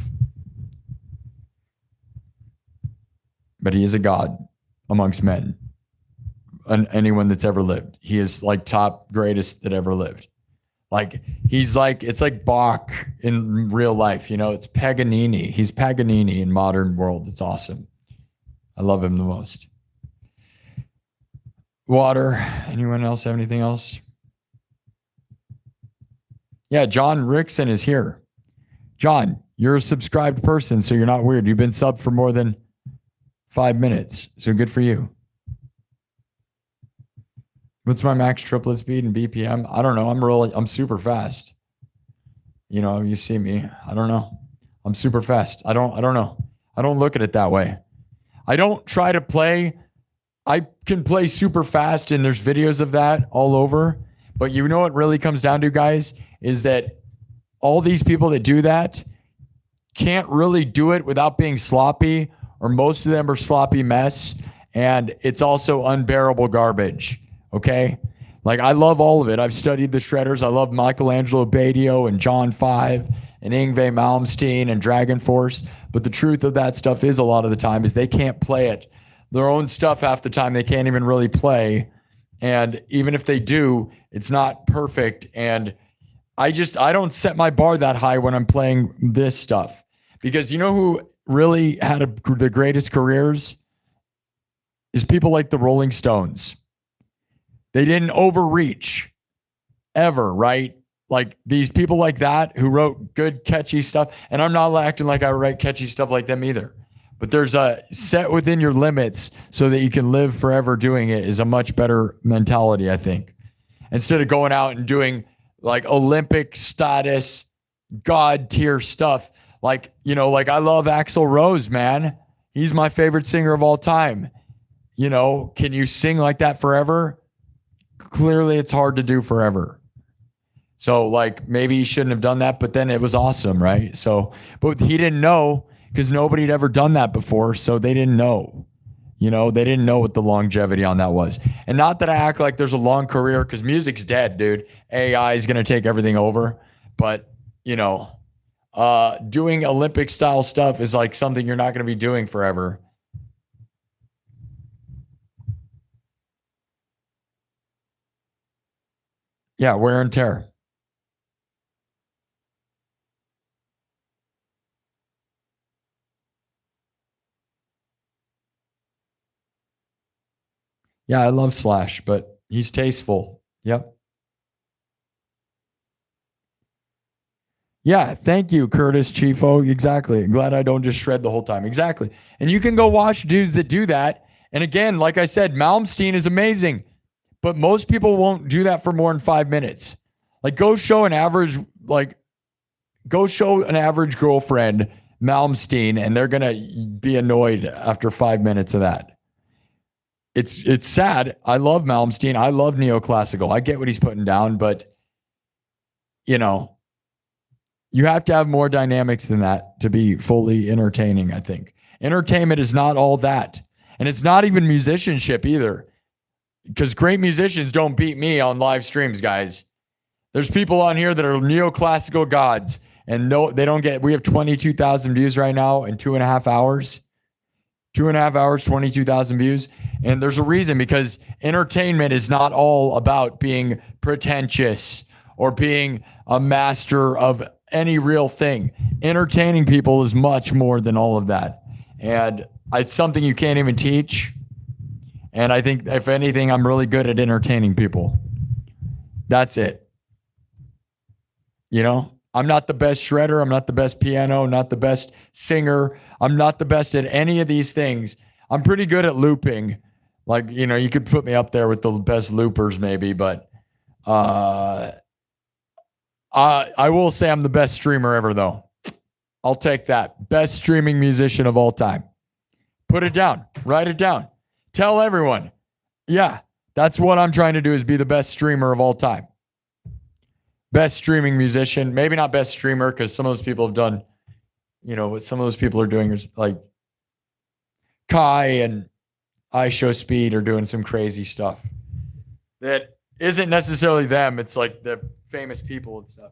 But he is a god amongst men. And anyone that's ever lived. He is like top greatest that ever lived. Like, he's like, it's like Bach in real life, you know, it's Paganini. He's Paganini in modern world. It's awesome. I love him the most. Water. Anyone else have anything else? Yeah, John Rickson is here. John, you're a subscribed person, so you're not weird. You've been subbed for more than 5 minutes, so good for you. What's my max triplet speed and BPM? I don't know. I'm super fast. You know, you see me. I don't know. I'm super fast. I don't know. I don't look at it that way. I don't try to play. I can play super fast, and there's videos of that all over. But you know what really comes down to, guys, is that all these people that do that can't really do it without being sloppy, or most of them are sloppy mess, and it's also unbearable garbage. Okay? Like, I love all of it. I've studied the shredders. I love Michelangelo Badio and John 5 and Yngwie Malmsteen and Dragon Force. But the truth of that stuff is, a lot of the time, is they can't play it. Their own stuff half the time they can't even really play. And even if they do, it's not perfect. And I don't set my bar that high when I'm playing this stuff. Because you know who really had the greatest careers? Is people like the Rolling Stones. They didn't overreach ever, right? Like these people like that who wrote good, catchy stuff. And I'm not acting like I write catchy stuff like them either. But there's a set within your limits so that you can live forever doing it is a much better mentality, I think. Instead of going out and doing like Olympic status, God tier stuff. Like, you know, like I love Axl Rose, man. He's my favorite singer of all time. You know, can you sing like that forever? Clearly it's hard to do forever. So like maybe he shouldn't have done that, but then it was awesome, right? So, but he didn't know because nobody had ever done that before. So they didn't know, you know, they didn't know what the longevity on that was. And not that I act like there's a long career because music's dead, dude. AI is going to take everything over. But, you know, doing Olympic style stuff is like something you're not going to be doing forever. Yeah, wear and tear. Yeah, I love Slash, but he's tasteful. Yep. Yeah, thank you, Curtis Chifo. Exactly. Glad I don't just shred the whole time. Exactly. And you can go watch dudes that do that. And again, like I said, Malmsteen is amazing, but most people won't do that for more than 5 minutes. Like go show an average girlfriend Malmsteen, and they're gonna be annoyed after 5 minutes of that. It's sad. I love Malmsteen. I love neoclassical. I get what he's putting down, but you know, you have to have more dynamics than that to be fully entertaining, I think. Entertainment is not all that. And it's not even musicianship either. Because great musicians don't beat me on live streams, guys. There's people on here that are neoclassical gods. And no, they don't get, we have 22,000 views right now in 2.5 hours. 2.5 hours, 22,000 views. And there's a reason, because entertainment is not all about being pretentious or being a master of any real thing. Entertaining people is much more than all of that. And it's something you can't even teach. And I think, if anything, I'm really good at entertaining people. That's it. You know, I'm not the best shredder. I'm not the best piano, not the best singer. I'm not the best at any of these things. I'm pretty good at looping. Like, you know, you could put me up there with the best loopers maybe, but I will say I'm the best streamer ever, though. I'll take that. Best streaming musician of all time. Put it down. Write it down. Tell everyone. Yeah, that's what I'm trying to do, is be the best streamer of all time. Best streaming musician. Maybe not best streamer, because some of those people have done, you know, what some of those people are doing is like Kai and iShowSpeed are doing some crazy stuff that isn't necessarily them. It's like the famous people and stuff.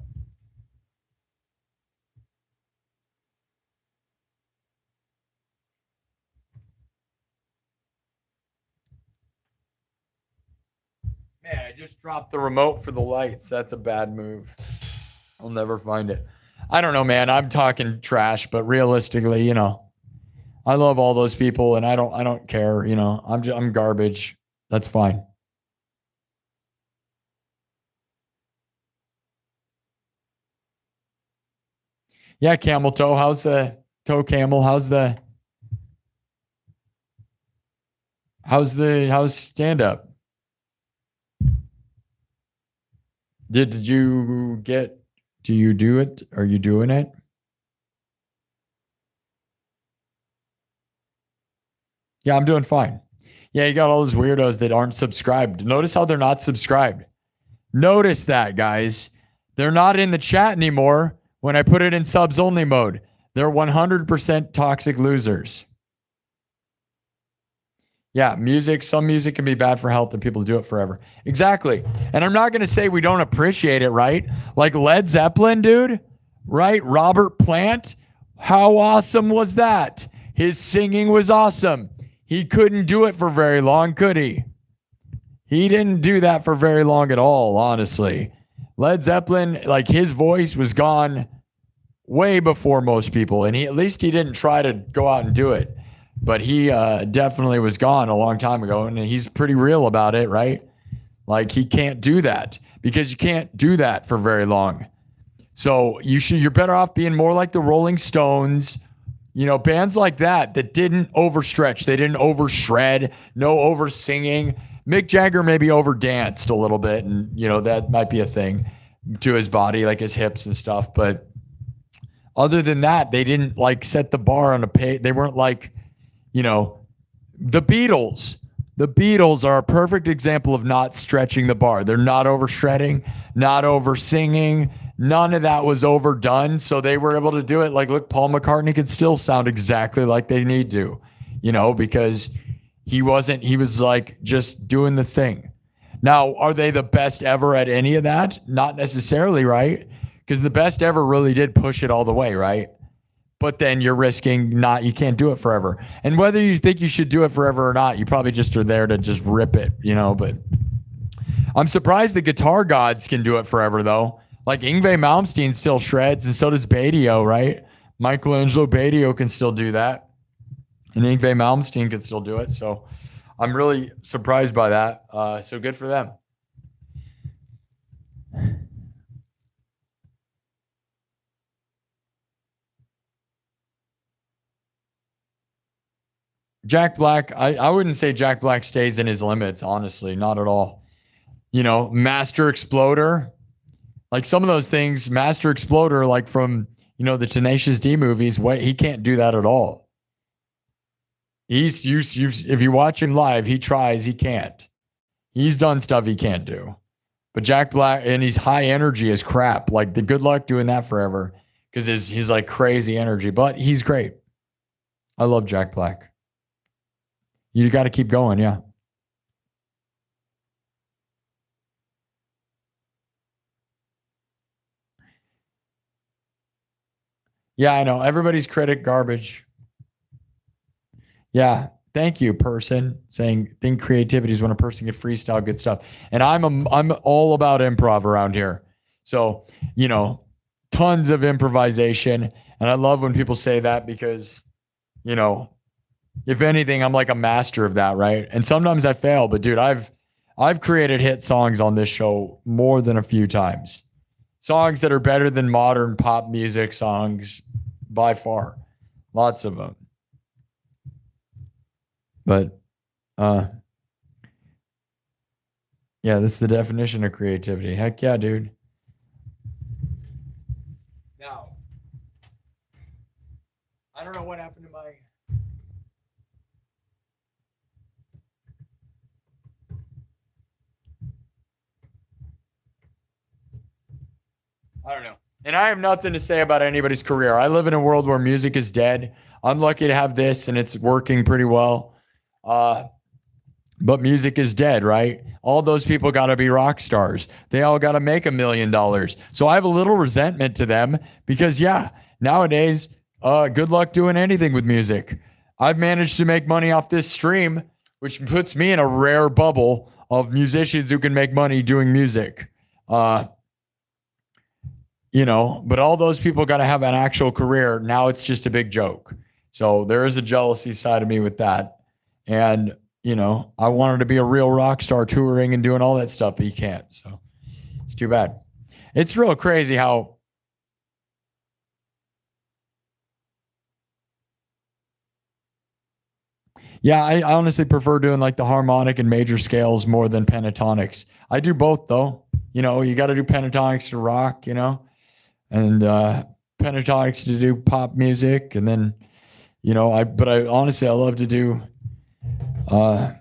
Man, I just dropped the remote for the lights. That's a bad move. I'll never find it. I don't know, man. I'm talking trash, but realistically, you know, I love all those people, and I don't care. You know, I'm garbage. That's fine. Yeah, Camel Toe. How's the Toe Camel? How's stand up? Do you do it? Are you doing it? Yeah, I'm doing fine. Yeah, you got all those weirdos that aren't subscribed. Notice how they're not subscribed. Notice that, guys. They're not in the chat anymore when I put it in subs only mode. They're 100% toxic losers. Yeah, some music can be bad for health and people do it forever. Exactly. And I'm not going to say we don't appreciate it, right? Like Led Zeppelin, dude, right? Robert Plant. How awesome was that? His singing was awesome. He couldn't do it for very long, could he? He didn't do that for very long at all, honestly. Led Zeppelin, like his voice was gone way before most people. And at least he didn't try to go out and do it. But he definitely was gone a long time ago, and he's pretty real about it, right? Like he can't do that because you can't do that for very long. So you're better off being more like the Rolling Stones, bands like that didn't overstretch. They didn't overshred, no over singing. Mick Jagger maybe over danced a little bit, and that might be a thing to his body, like his hips and stuff. But other than that, they didn't like set the bar on a pay. They weren't like, the Beatles. The Beatles are a perfect example of not stretching the bar. They're not over shredding, not over singing. None of that was overdone. So they were able to do it. Like, look, Paul McCartney could still sound exactly like they need to, because he was like just doing the thing. Now, are they the best ever at any of that? Not necessarily, right? Because the best ever really did push it all the way, right? But then you're risking you can't do it forever. And whether you think you should do it forever or not, you probably just are there to just rip it, but I'm surprised the guitar gods can do it forever though. Like Yngwie Malmsteen still shreds, and so does Badio, right? Michelangelo Badio can still do that. And Yngwie Malmsteen can still do it. So I'm really surprised by that. So good for them. Jack Black, I wouldn't say Jack Black stays in his limits, honestly, not at all. Master Exploder, like some of those things, Master Exploder, like from, the Tenacious D movies, he can't do that at all. If you watch him live, he tries, he can't. He's done stuff he can't do. But Jack Black, and he's high energy as crap. Like, the good luck doing that forever, because he's like crazy energy, but he's great. I love Jack Black. You got to keep going, yeah. Yeah, I know. Everybody's critic garbage. Yeah, thank you, person. Saying think creativity is when a person can freestyle good stuff. And I'm all about improv around here. So, tons of improvisation. And I love when people say that because, if anything, I'm like a master of that, right? And sometimes I fail, but dude, I've created hit songs on this show more than a few times. Songs that are better than modern pop music songs by far. Lots of them. But yeah, that's the definition of creativity. Heck yeah, dude. Now, I don't know what happened to my I don't know. And I have nothing to say about anybody's career. I live in a world where music is dead. I'm lucky to have this and it's working pretty well. But music is dead, right? All those people got to be rock stars. They all got to make $1 million. So I have a little resentment to them because, yeah, nowadays, good luck doing anything with music. I've managed to make money off this stream, which puts me in a rare bubble of musicians who can make money doing music. But all those people got to have an actual career. Now it's just a big joke. So there is a jealousy side of me with that. And, I wanted to be a real rock star touring and doing all that stuff, but you can't. So it's too bad. It's real crazy how yeah, I honestly prefer doing like the harmonic and major scales more than pentatonics. I do both though. You got to do pentatonics to rock, and pentatonics to do pop music. And then, but I honestly, I love to do, I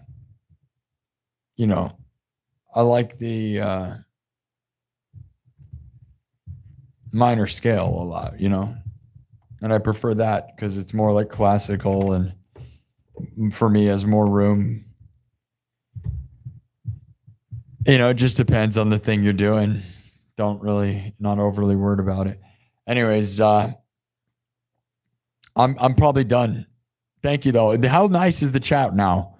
like the minor scale a lot, and I prefer that because it's more like classical and for me has more room. It just depends on the thing you're doing. Not overly worried about it. Anyways, I'm probably done. Thank you though. How nice is the chat now?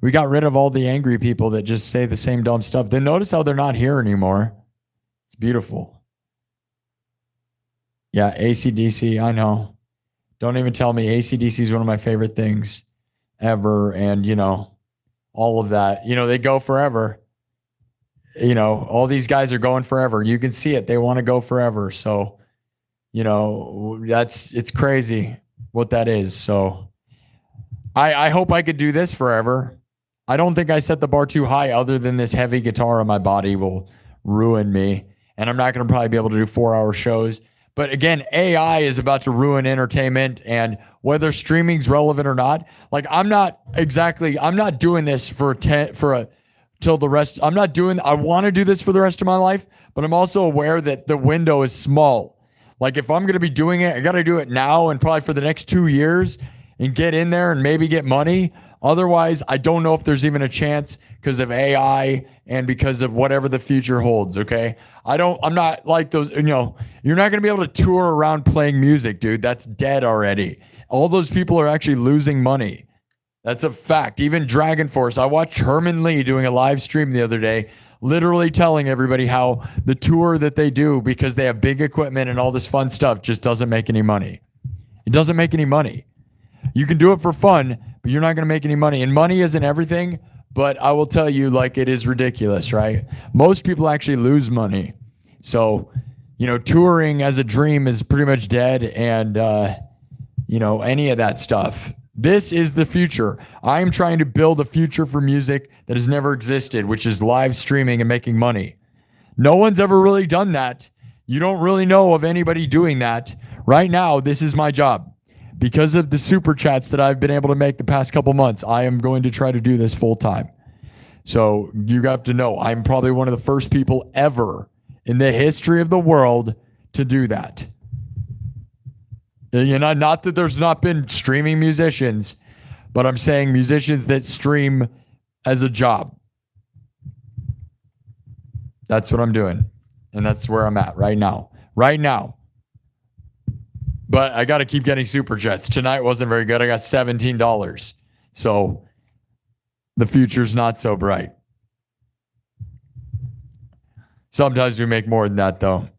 We got rid of all the angry people that just say the same dumb stuff. Then notice how they're not here anymore. It's beautiful. Yeah, AC/DC, I know. Don't even tell me. AC/DC is one of my favorite things ever. And, all of that. They go forever. All these guys are going forever. You can see it. They want to go forever. So, it's crazy. what that is. So I hope I could do this forever. I don't think I set the bar too high, other than this heavy guitar on my body will ruin me. And I'm not going to probably be able to do 4-hour shows. But again, AI is about to ruin entertainment, and whether streaming's relevant or not, like I'm not doing this till the rest. I want to do this for the rest of my life, but I'm also aware that the window is small. Like if I'm going to be doing it, I got to do it now and probably for the next 2 years and get in there and maybe get money. Otherwise, I don't know if there's even a chance because of AI and because of whatever the future holds, okay? I'm not like those, you're not going to be able to tour around playing music, dude. That's dead already. All those people are actually losing money. That's a fact. Even Dragon Force. I watched Herman Lee doing a live stream the other day, literally telling everybody how the tour that they do, because they have big equipment and all this fun stuff, just doesn't make any money. It doesn't make any money. You can do it for fun, but you're not going to make any money. And money isn't everything, but I will tell you, like, it is ridiculous, right? Most people actually lose money. So, touring as a dream is pretty much dead, and, any of that stuff. This is the future. I am trying to build a future for music that has never existed, which is live streaming and making money. No one's ever really done that. You don't really know of anybody doing that. Right now, this is my job. Because of the super chats that I've been able to make the past couple months, I am going to try to do this full time. So you have to know, I'm probably one of the first people ever in the history of the world to do that. Not that there's not been streaming musicians, but I'm saying musicians that stream as a job. That's what I'm doing. And that's where I'm at right now. Right now. But I got to keep getting super chats. Tonight wasn't very good. I got $17. So the future's not so bright. Sometimes we make more than that, though.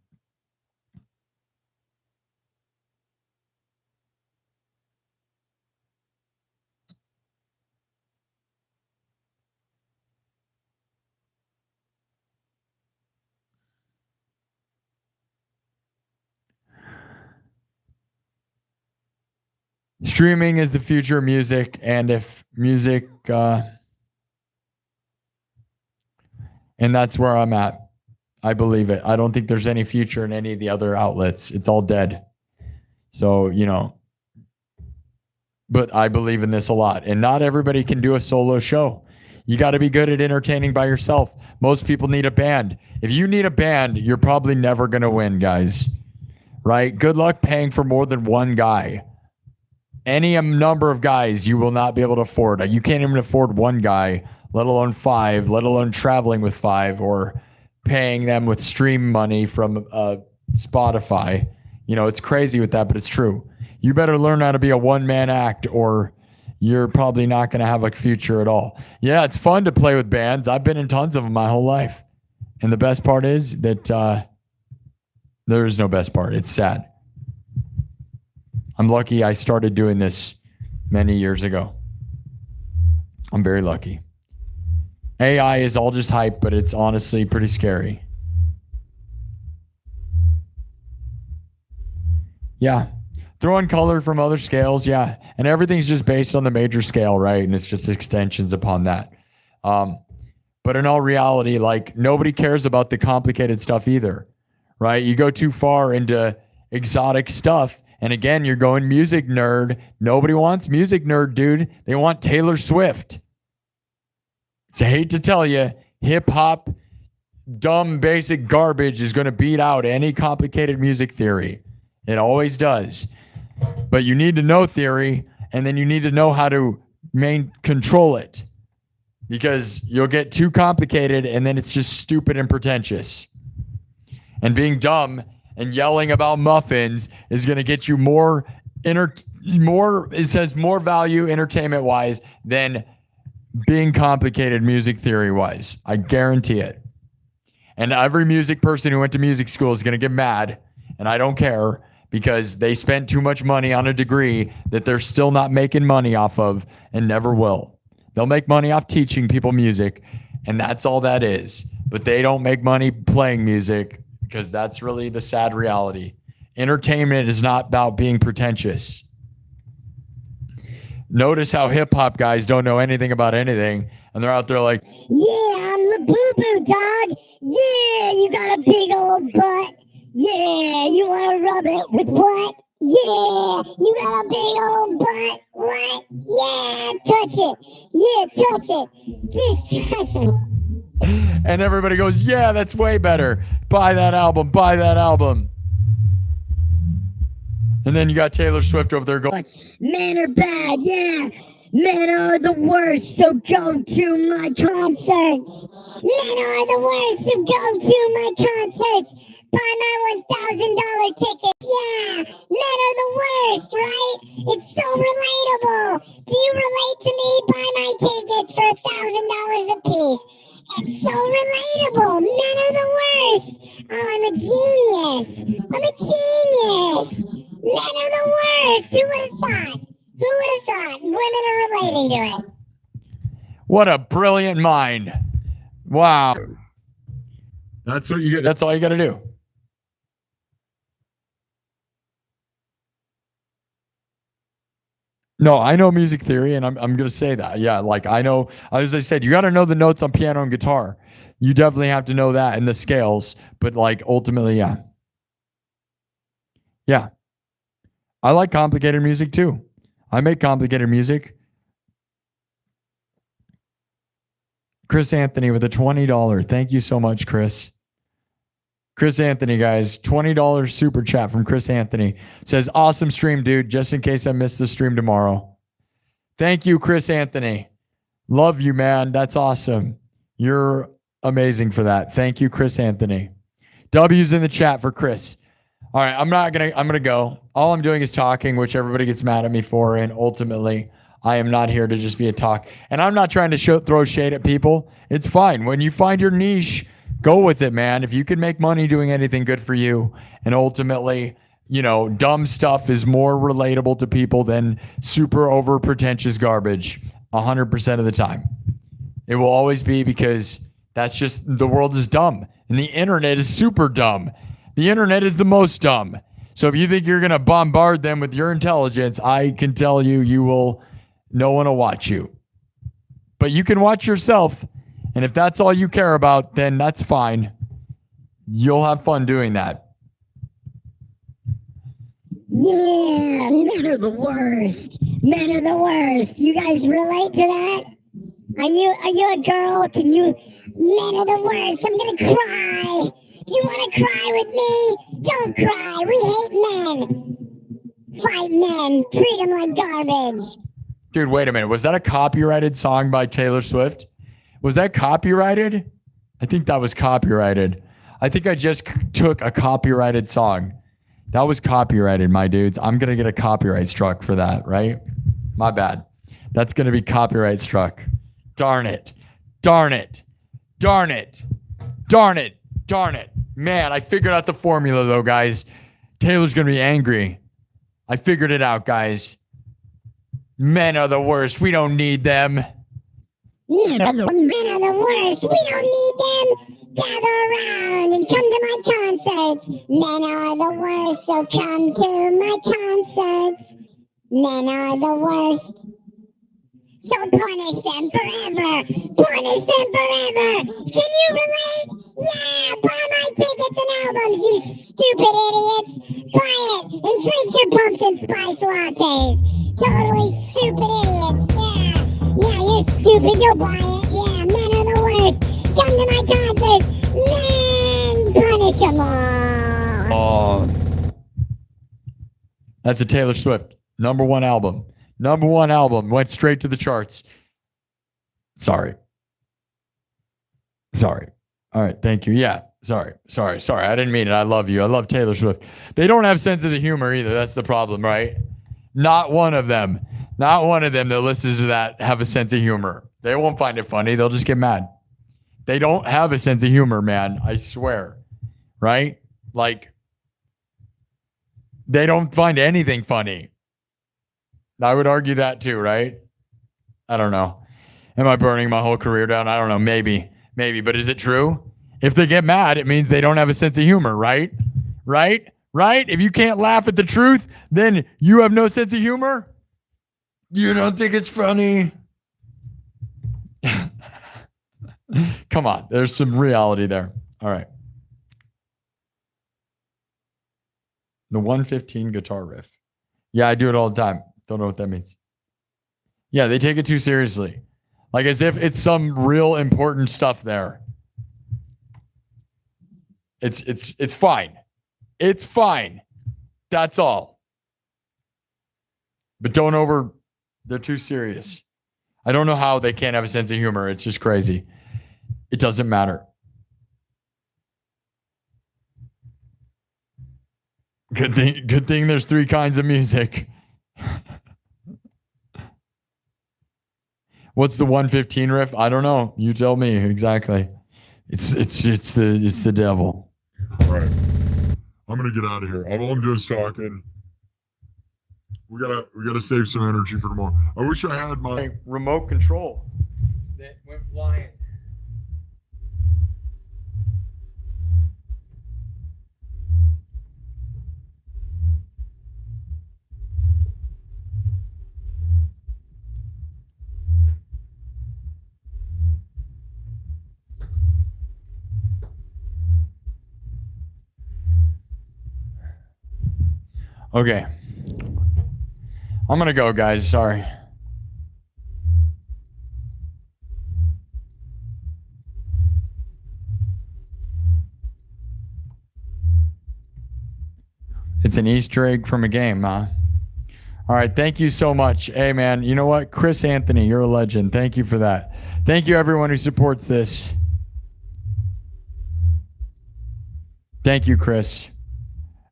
Streaming is the future of music, and if music, and that's where I'm at. I believe it. I don't think there's any future in any of the other outlets. It's all dead. So, but I believe in this a lot, and not everybody can do a solo show. You got to be good at entertaining by yourself. Most people need a band. If you need a band, you're probably never going to win, guys. Right? Good luck paying for more than one guy. Any number of guys you will not be able to afford. You can't even afford one guy, let alone 5, let alone traveling with 5 or paying them with stream money from Spotify. It's crazy with that, but it's true. You better learn how to be a one-man act, or you're probably not going to have a future at all. Yeah, it's fun to play with bands. I've been in tons of them my whole life. And the best part is that there is no best part. It's sad. I'm lucky I started doing this many years ago. I'm very lucky. AI is all just hype, but it's honestly pretty scary. Yeah. Throw in color from other scales, yeah. And everything's just based on the major scale, right? And it's just extensions upon that. But in all reality, like, nobody cares about the complicated stuff either, right? You go too far into exotic stuff, and again, you're going music nerd. Nobody wants music nerd, dude. They want Taylor Swift. So I hate to tell you, hip hop, dumb, basic garbage is going to beat out any complicated music theory. It always does. But you need to know theory, and then you need to know how to control it, because you'll get too complicated, and then it's just stupid and pretentious. And being dumb and yelling about muffins is going to get you more value entertainment wise than being complicated music theory wise. I guarantee it. And every music person who went to music school is going to get mad, and I don't care, because they spent too much money on a degree that they're still not making money off of and never will. They'll make money off teaching people music, and that's all that is. But they don't make money playing music, because that's really the sad reality. Entertainment is not about being pretentious. Notice how hip-hop guys don't know anything about anything, and they're out there like, Yeah, I'm the boo-boo dog. Yeah, you got a big old butt. Yeah, you want to rub it with what? Yeah, you got a big old butt. What? Yeah, touch it. Yeah, touch it. Just touch it. and everybody goes, yeah, that's way better. Buy that album, buy that album. And then you got Taylor Swift over there going, Men are bad, yeah. Men are the worst, so go to my concerts. Men are the worst, so go to my concerts. Buy my $1,000 ticket. Yeah, men are the worst, right? It's so relatable. Do you relate to me? Buy my tickets for $1,000 a piece. It's so relatable. Men are the worst. Oh, I'm a genius. I'm a genius. Men are the worst. Who would have thought? Who would have thought women are relating to it? what a brilliant mind. Wow. That's what you get. That's all you got to do. No, I know music theory, and I'm going to say that. Yeah, like I know, as I said, you got to know the notes on piano and guitar. You definitely have to know that and the scales, but like ultimately, yeah. Yeah. I like complicated music too. I make complicated music. Chris Anthony with a $20. Thank you so much, Chris. Chris Anthony, guys, $20 super chat from Chris Anthony. Says, awesome stream, dude, just in case I miss the stream tomorrow. Thank you, Chris Anthony. Love you, man. That's awesome. You're amazing for that. Thank you, Chris Anthony. W's in the chat for Chris. All right, I'm gonna go. All I'm doing is talking, which everybody gets mad at me for, and ultimately, I am not here to just be a talk. And I'm not trying to throw shade at people. It's fine. When you find your niche, go with it, man. If you can make money doing anything, good for you. And ultimately, you know, dumb stuff is more relatable to people than super over pretentious garbage 100% of the time. It will always be, because that's just, the world is dumb and the internet is super dumb. The internet is the most dumb. So if you think you're going to bombard them with your intelligence, I can tell you, no one will watch you. But you can watch yourself. And if that's all you care about, then that's fine. You'll have fun doing that. Yeah, men are the worst. Men are the worst. You guys relate to that? Are you a girl? Can you? Men are the worst. I'm gonna cry. Do you want to cry with me? Don't cry. We hate men. Fight men. Treat them like garbage. Dude, wait a minute. Was that a copyrighted song by Taylor Swift? Was that copyrighted? I think that was copyrighted. I think I just took a copyrighted song. That was copyrighted, my dudes. I'm going to get a copyright struck for that, right? My bad. That's going to be copyright struck. Darn it. Darn it. Darn it. Darn it. Darn it. Man, I figured out the formula, though, guys. Taylor's going to be angry. I figured it out, guys. Men are the worst. We don't need them. Men are the worst. We don't need them. Gather around and come to my concerts. Men are the worst, so come to my concerts. Men are the worst. So punish them forever. Punish them forever. Can you relate? Yeah, buy my tickets and albums, you stupid idiots. Buy it and drink your pumpkin spice lattes. Totally stupid idiots. Yeah, you're stupid. You'll buy it. Yeah, men are the worst. Come to my concerts. Men, punish them all. Oh. That's a Taylor Swift. #1 album. #1 album. Went straight to the charts. Sorry. All right. Thank you. Yeah. Sorry. I didn't mean it. I love you. I love Taylor Swift. They don't have senses of humor either. That's the problem, right? Not one of them. Not one of them that listens to that have a sense of humor. They won't find it funny. They'll just get mad. They don't have a sense of humor, man. I swear. Right? Like, they don't find anything funny. I would argue that too, right? I don't know. Am I burning my whole career down? I don't know. Maybe. But is it true? If they get mad, it means they don't have a sense of humor, right? Right? If you can't laugh at the truth, then you have no sense of humor. You don't think it's funny? Come on, there's some reality there. All right. The 115 guitar riff. Yeah, I do it all the time. Don't know what that means. Yeah, they take it too seriously. Like as if it's some real important stuff there. It's fine. It's fine. That's all. But they're too serious. I don't know how they can't have a sense of humor. It's just crazy. It doesn't matter. Good thing there's 3 kinds of music. What's the 115 riff? I don't know. You tell me exactly. It's the devil. All right. I'm gonna get out of here. I'm just talking. We gotta save some energy for tomorrow. I wish I had my remote control that went flying. Okay. I'm going to go, guys. Sorry. It's an Easter egg from a game, huh? All right. Thank you so much. Hey, man. You know what? Chris Anthony, you're a legend. Thank you for that. Thank you, everyone who supports this. Thank you, Chris.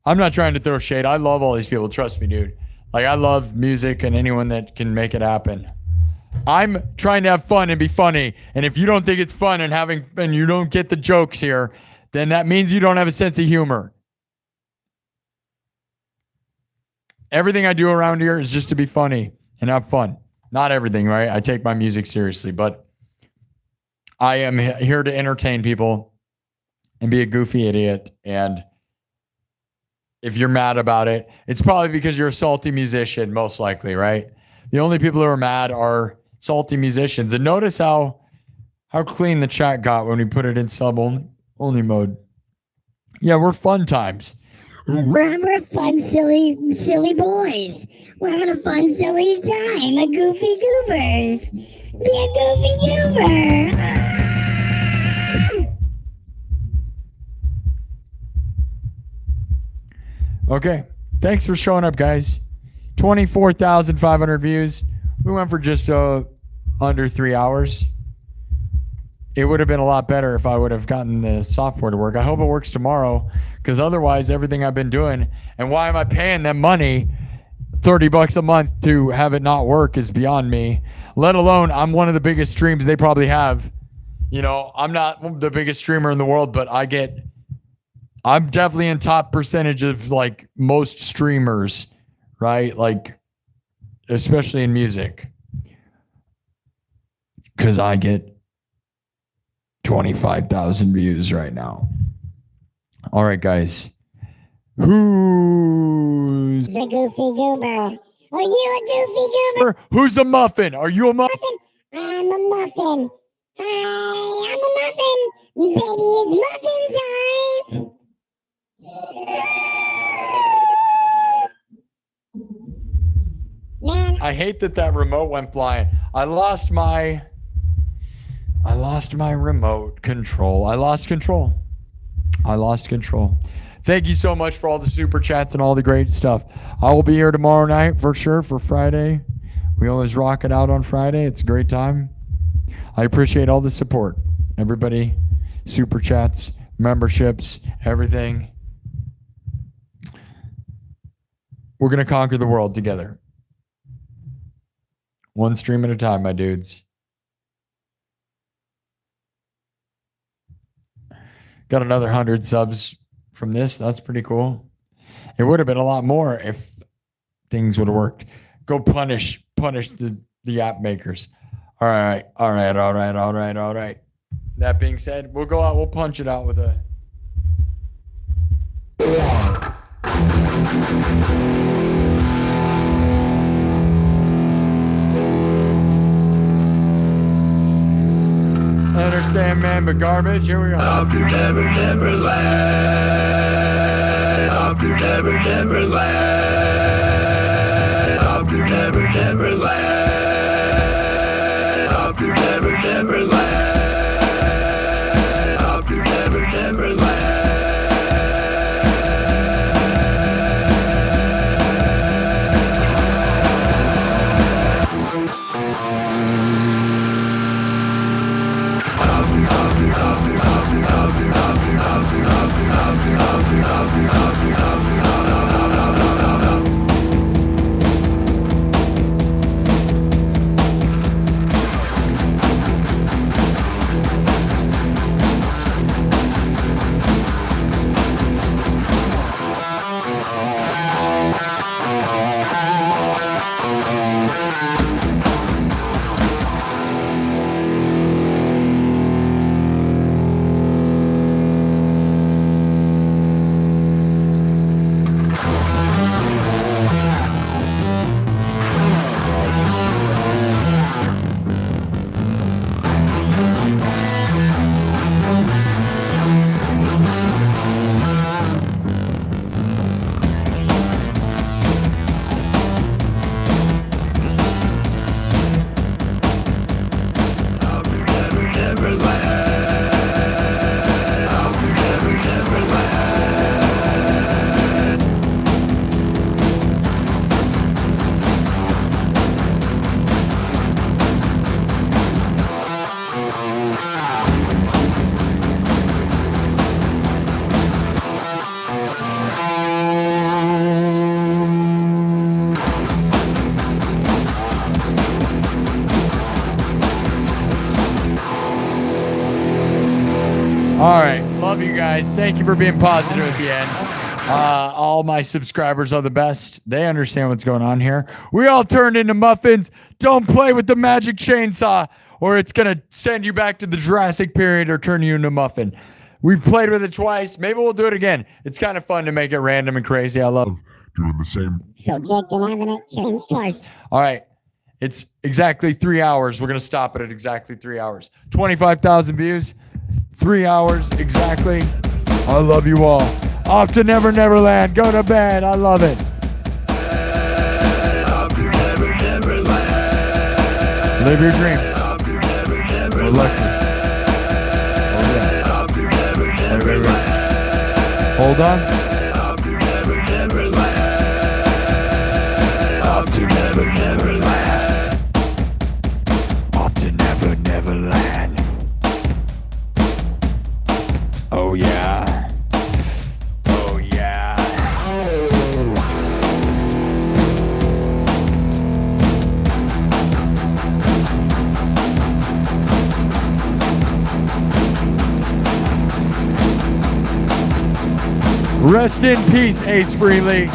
I'm not trying to throw shade. I love all these people. Trust me, dude. Like, I love music and anyone that can make it happen. I'm trying to have fun and be funny. And if you don't think it's fun and you don't get the jokes here, then that means you don't have a sense of humor. Everything I do around here is just to be funny and have fun. Not everything, right? I take my music seriously, but I am here to entertain people and be a goofy idiot. And if you're mad about it, it's probably because you're a salty musician, most likely, right? The only people who are mad are salty musicians. And notice how clean the chat got when we put it in sub only mode. Yeah, we're fun times. We're fun, silly boys. We're having a fun, silly time. A goofy goobers. Be a goofy goober. Okay. Thanks for showing up, guys. 24,500 views. We went for just under 3 hours. It would have been a lot better if I would have gotten the software to work. I hope it works tomorrow, because otherwise everything I've been doing, and why am I paying them money, $30 a month, to have it not work is beyond me. Let alone I'm one of the biggest streams they probably have. You know, I'm not the biggest streamer in the world, but I'm definitely in top percentage of like most streamers, right? Like, especially in music, because I get 25,000 views right now. All right, guys. Who's a goofy goober? Are you a goofy goober? Who's a muffin? Are you a muffin? I'm a muffin. Hi, I'm a muffin. Baby, it's muffin time. Man, I hate that remote went flying. I lost my remote control. I lost control. Thank you so much for all the super chats and all the great stuff. I will be here tomorrow night for sure for Friday. We always rock it out on Friday. It's a great time. I appreciate all the support. Everybody, super chats, memberships, everything. We're going to conquer the world together. One stream at a time, my dudes. Got another 100 subs from this. That's pretty cool. It would have been a lot more if things would have worked. Go punish the app makers. All right. That being said, we'll go out. We'll punch it out with a... Sandman, but garbage. Here we go. Up your never, never land. Up your never, never land. Up your never, never land. Up your never, never land. Up your never, never land. All right. Love you guys. Thank you for being positive at the end. All my subscribers are the best. They understand what's going on here. We all turned into muffins. Don't play with the magic chainsaw or it's going to send you back to the Jurassic period or turn you into a muffin. We've played with it twice. Maybe we'll do it again. It's kind of fun to make it random and crazy. I love doing the same. Subject and having it changed twice. All right. It's exactly 3 hours. We're going to stop it at exactly 3 hours. 25,000 views. 3 hours exactly. I love you all. Off to Never Never Land. Go to bed. I love it. Live your dreams. We're lucky. Hold on. Off to Never Never Land. Off to Never Never Land. Oh yeah. Oh yeah. Rest in peace, Ace Frehley.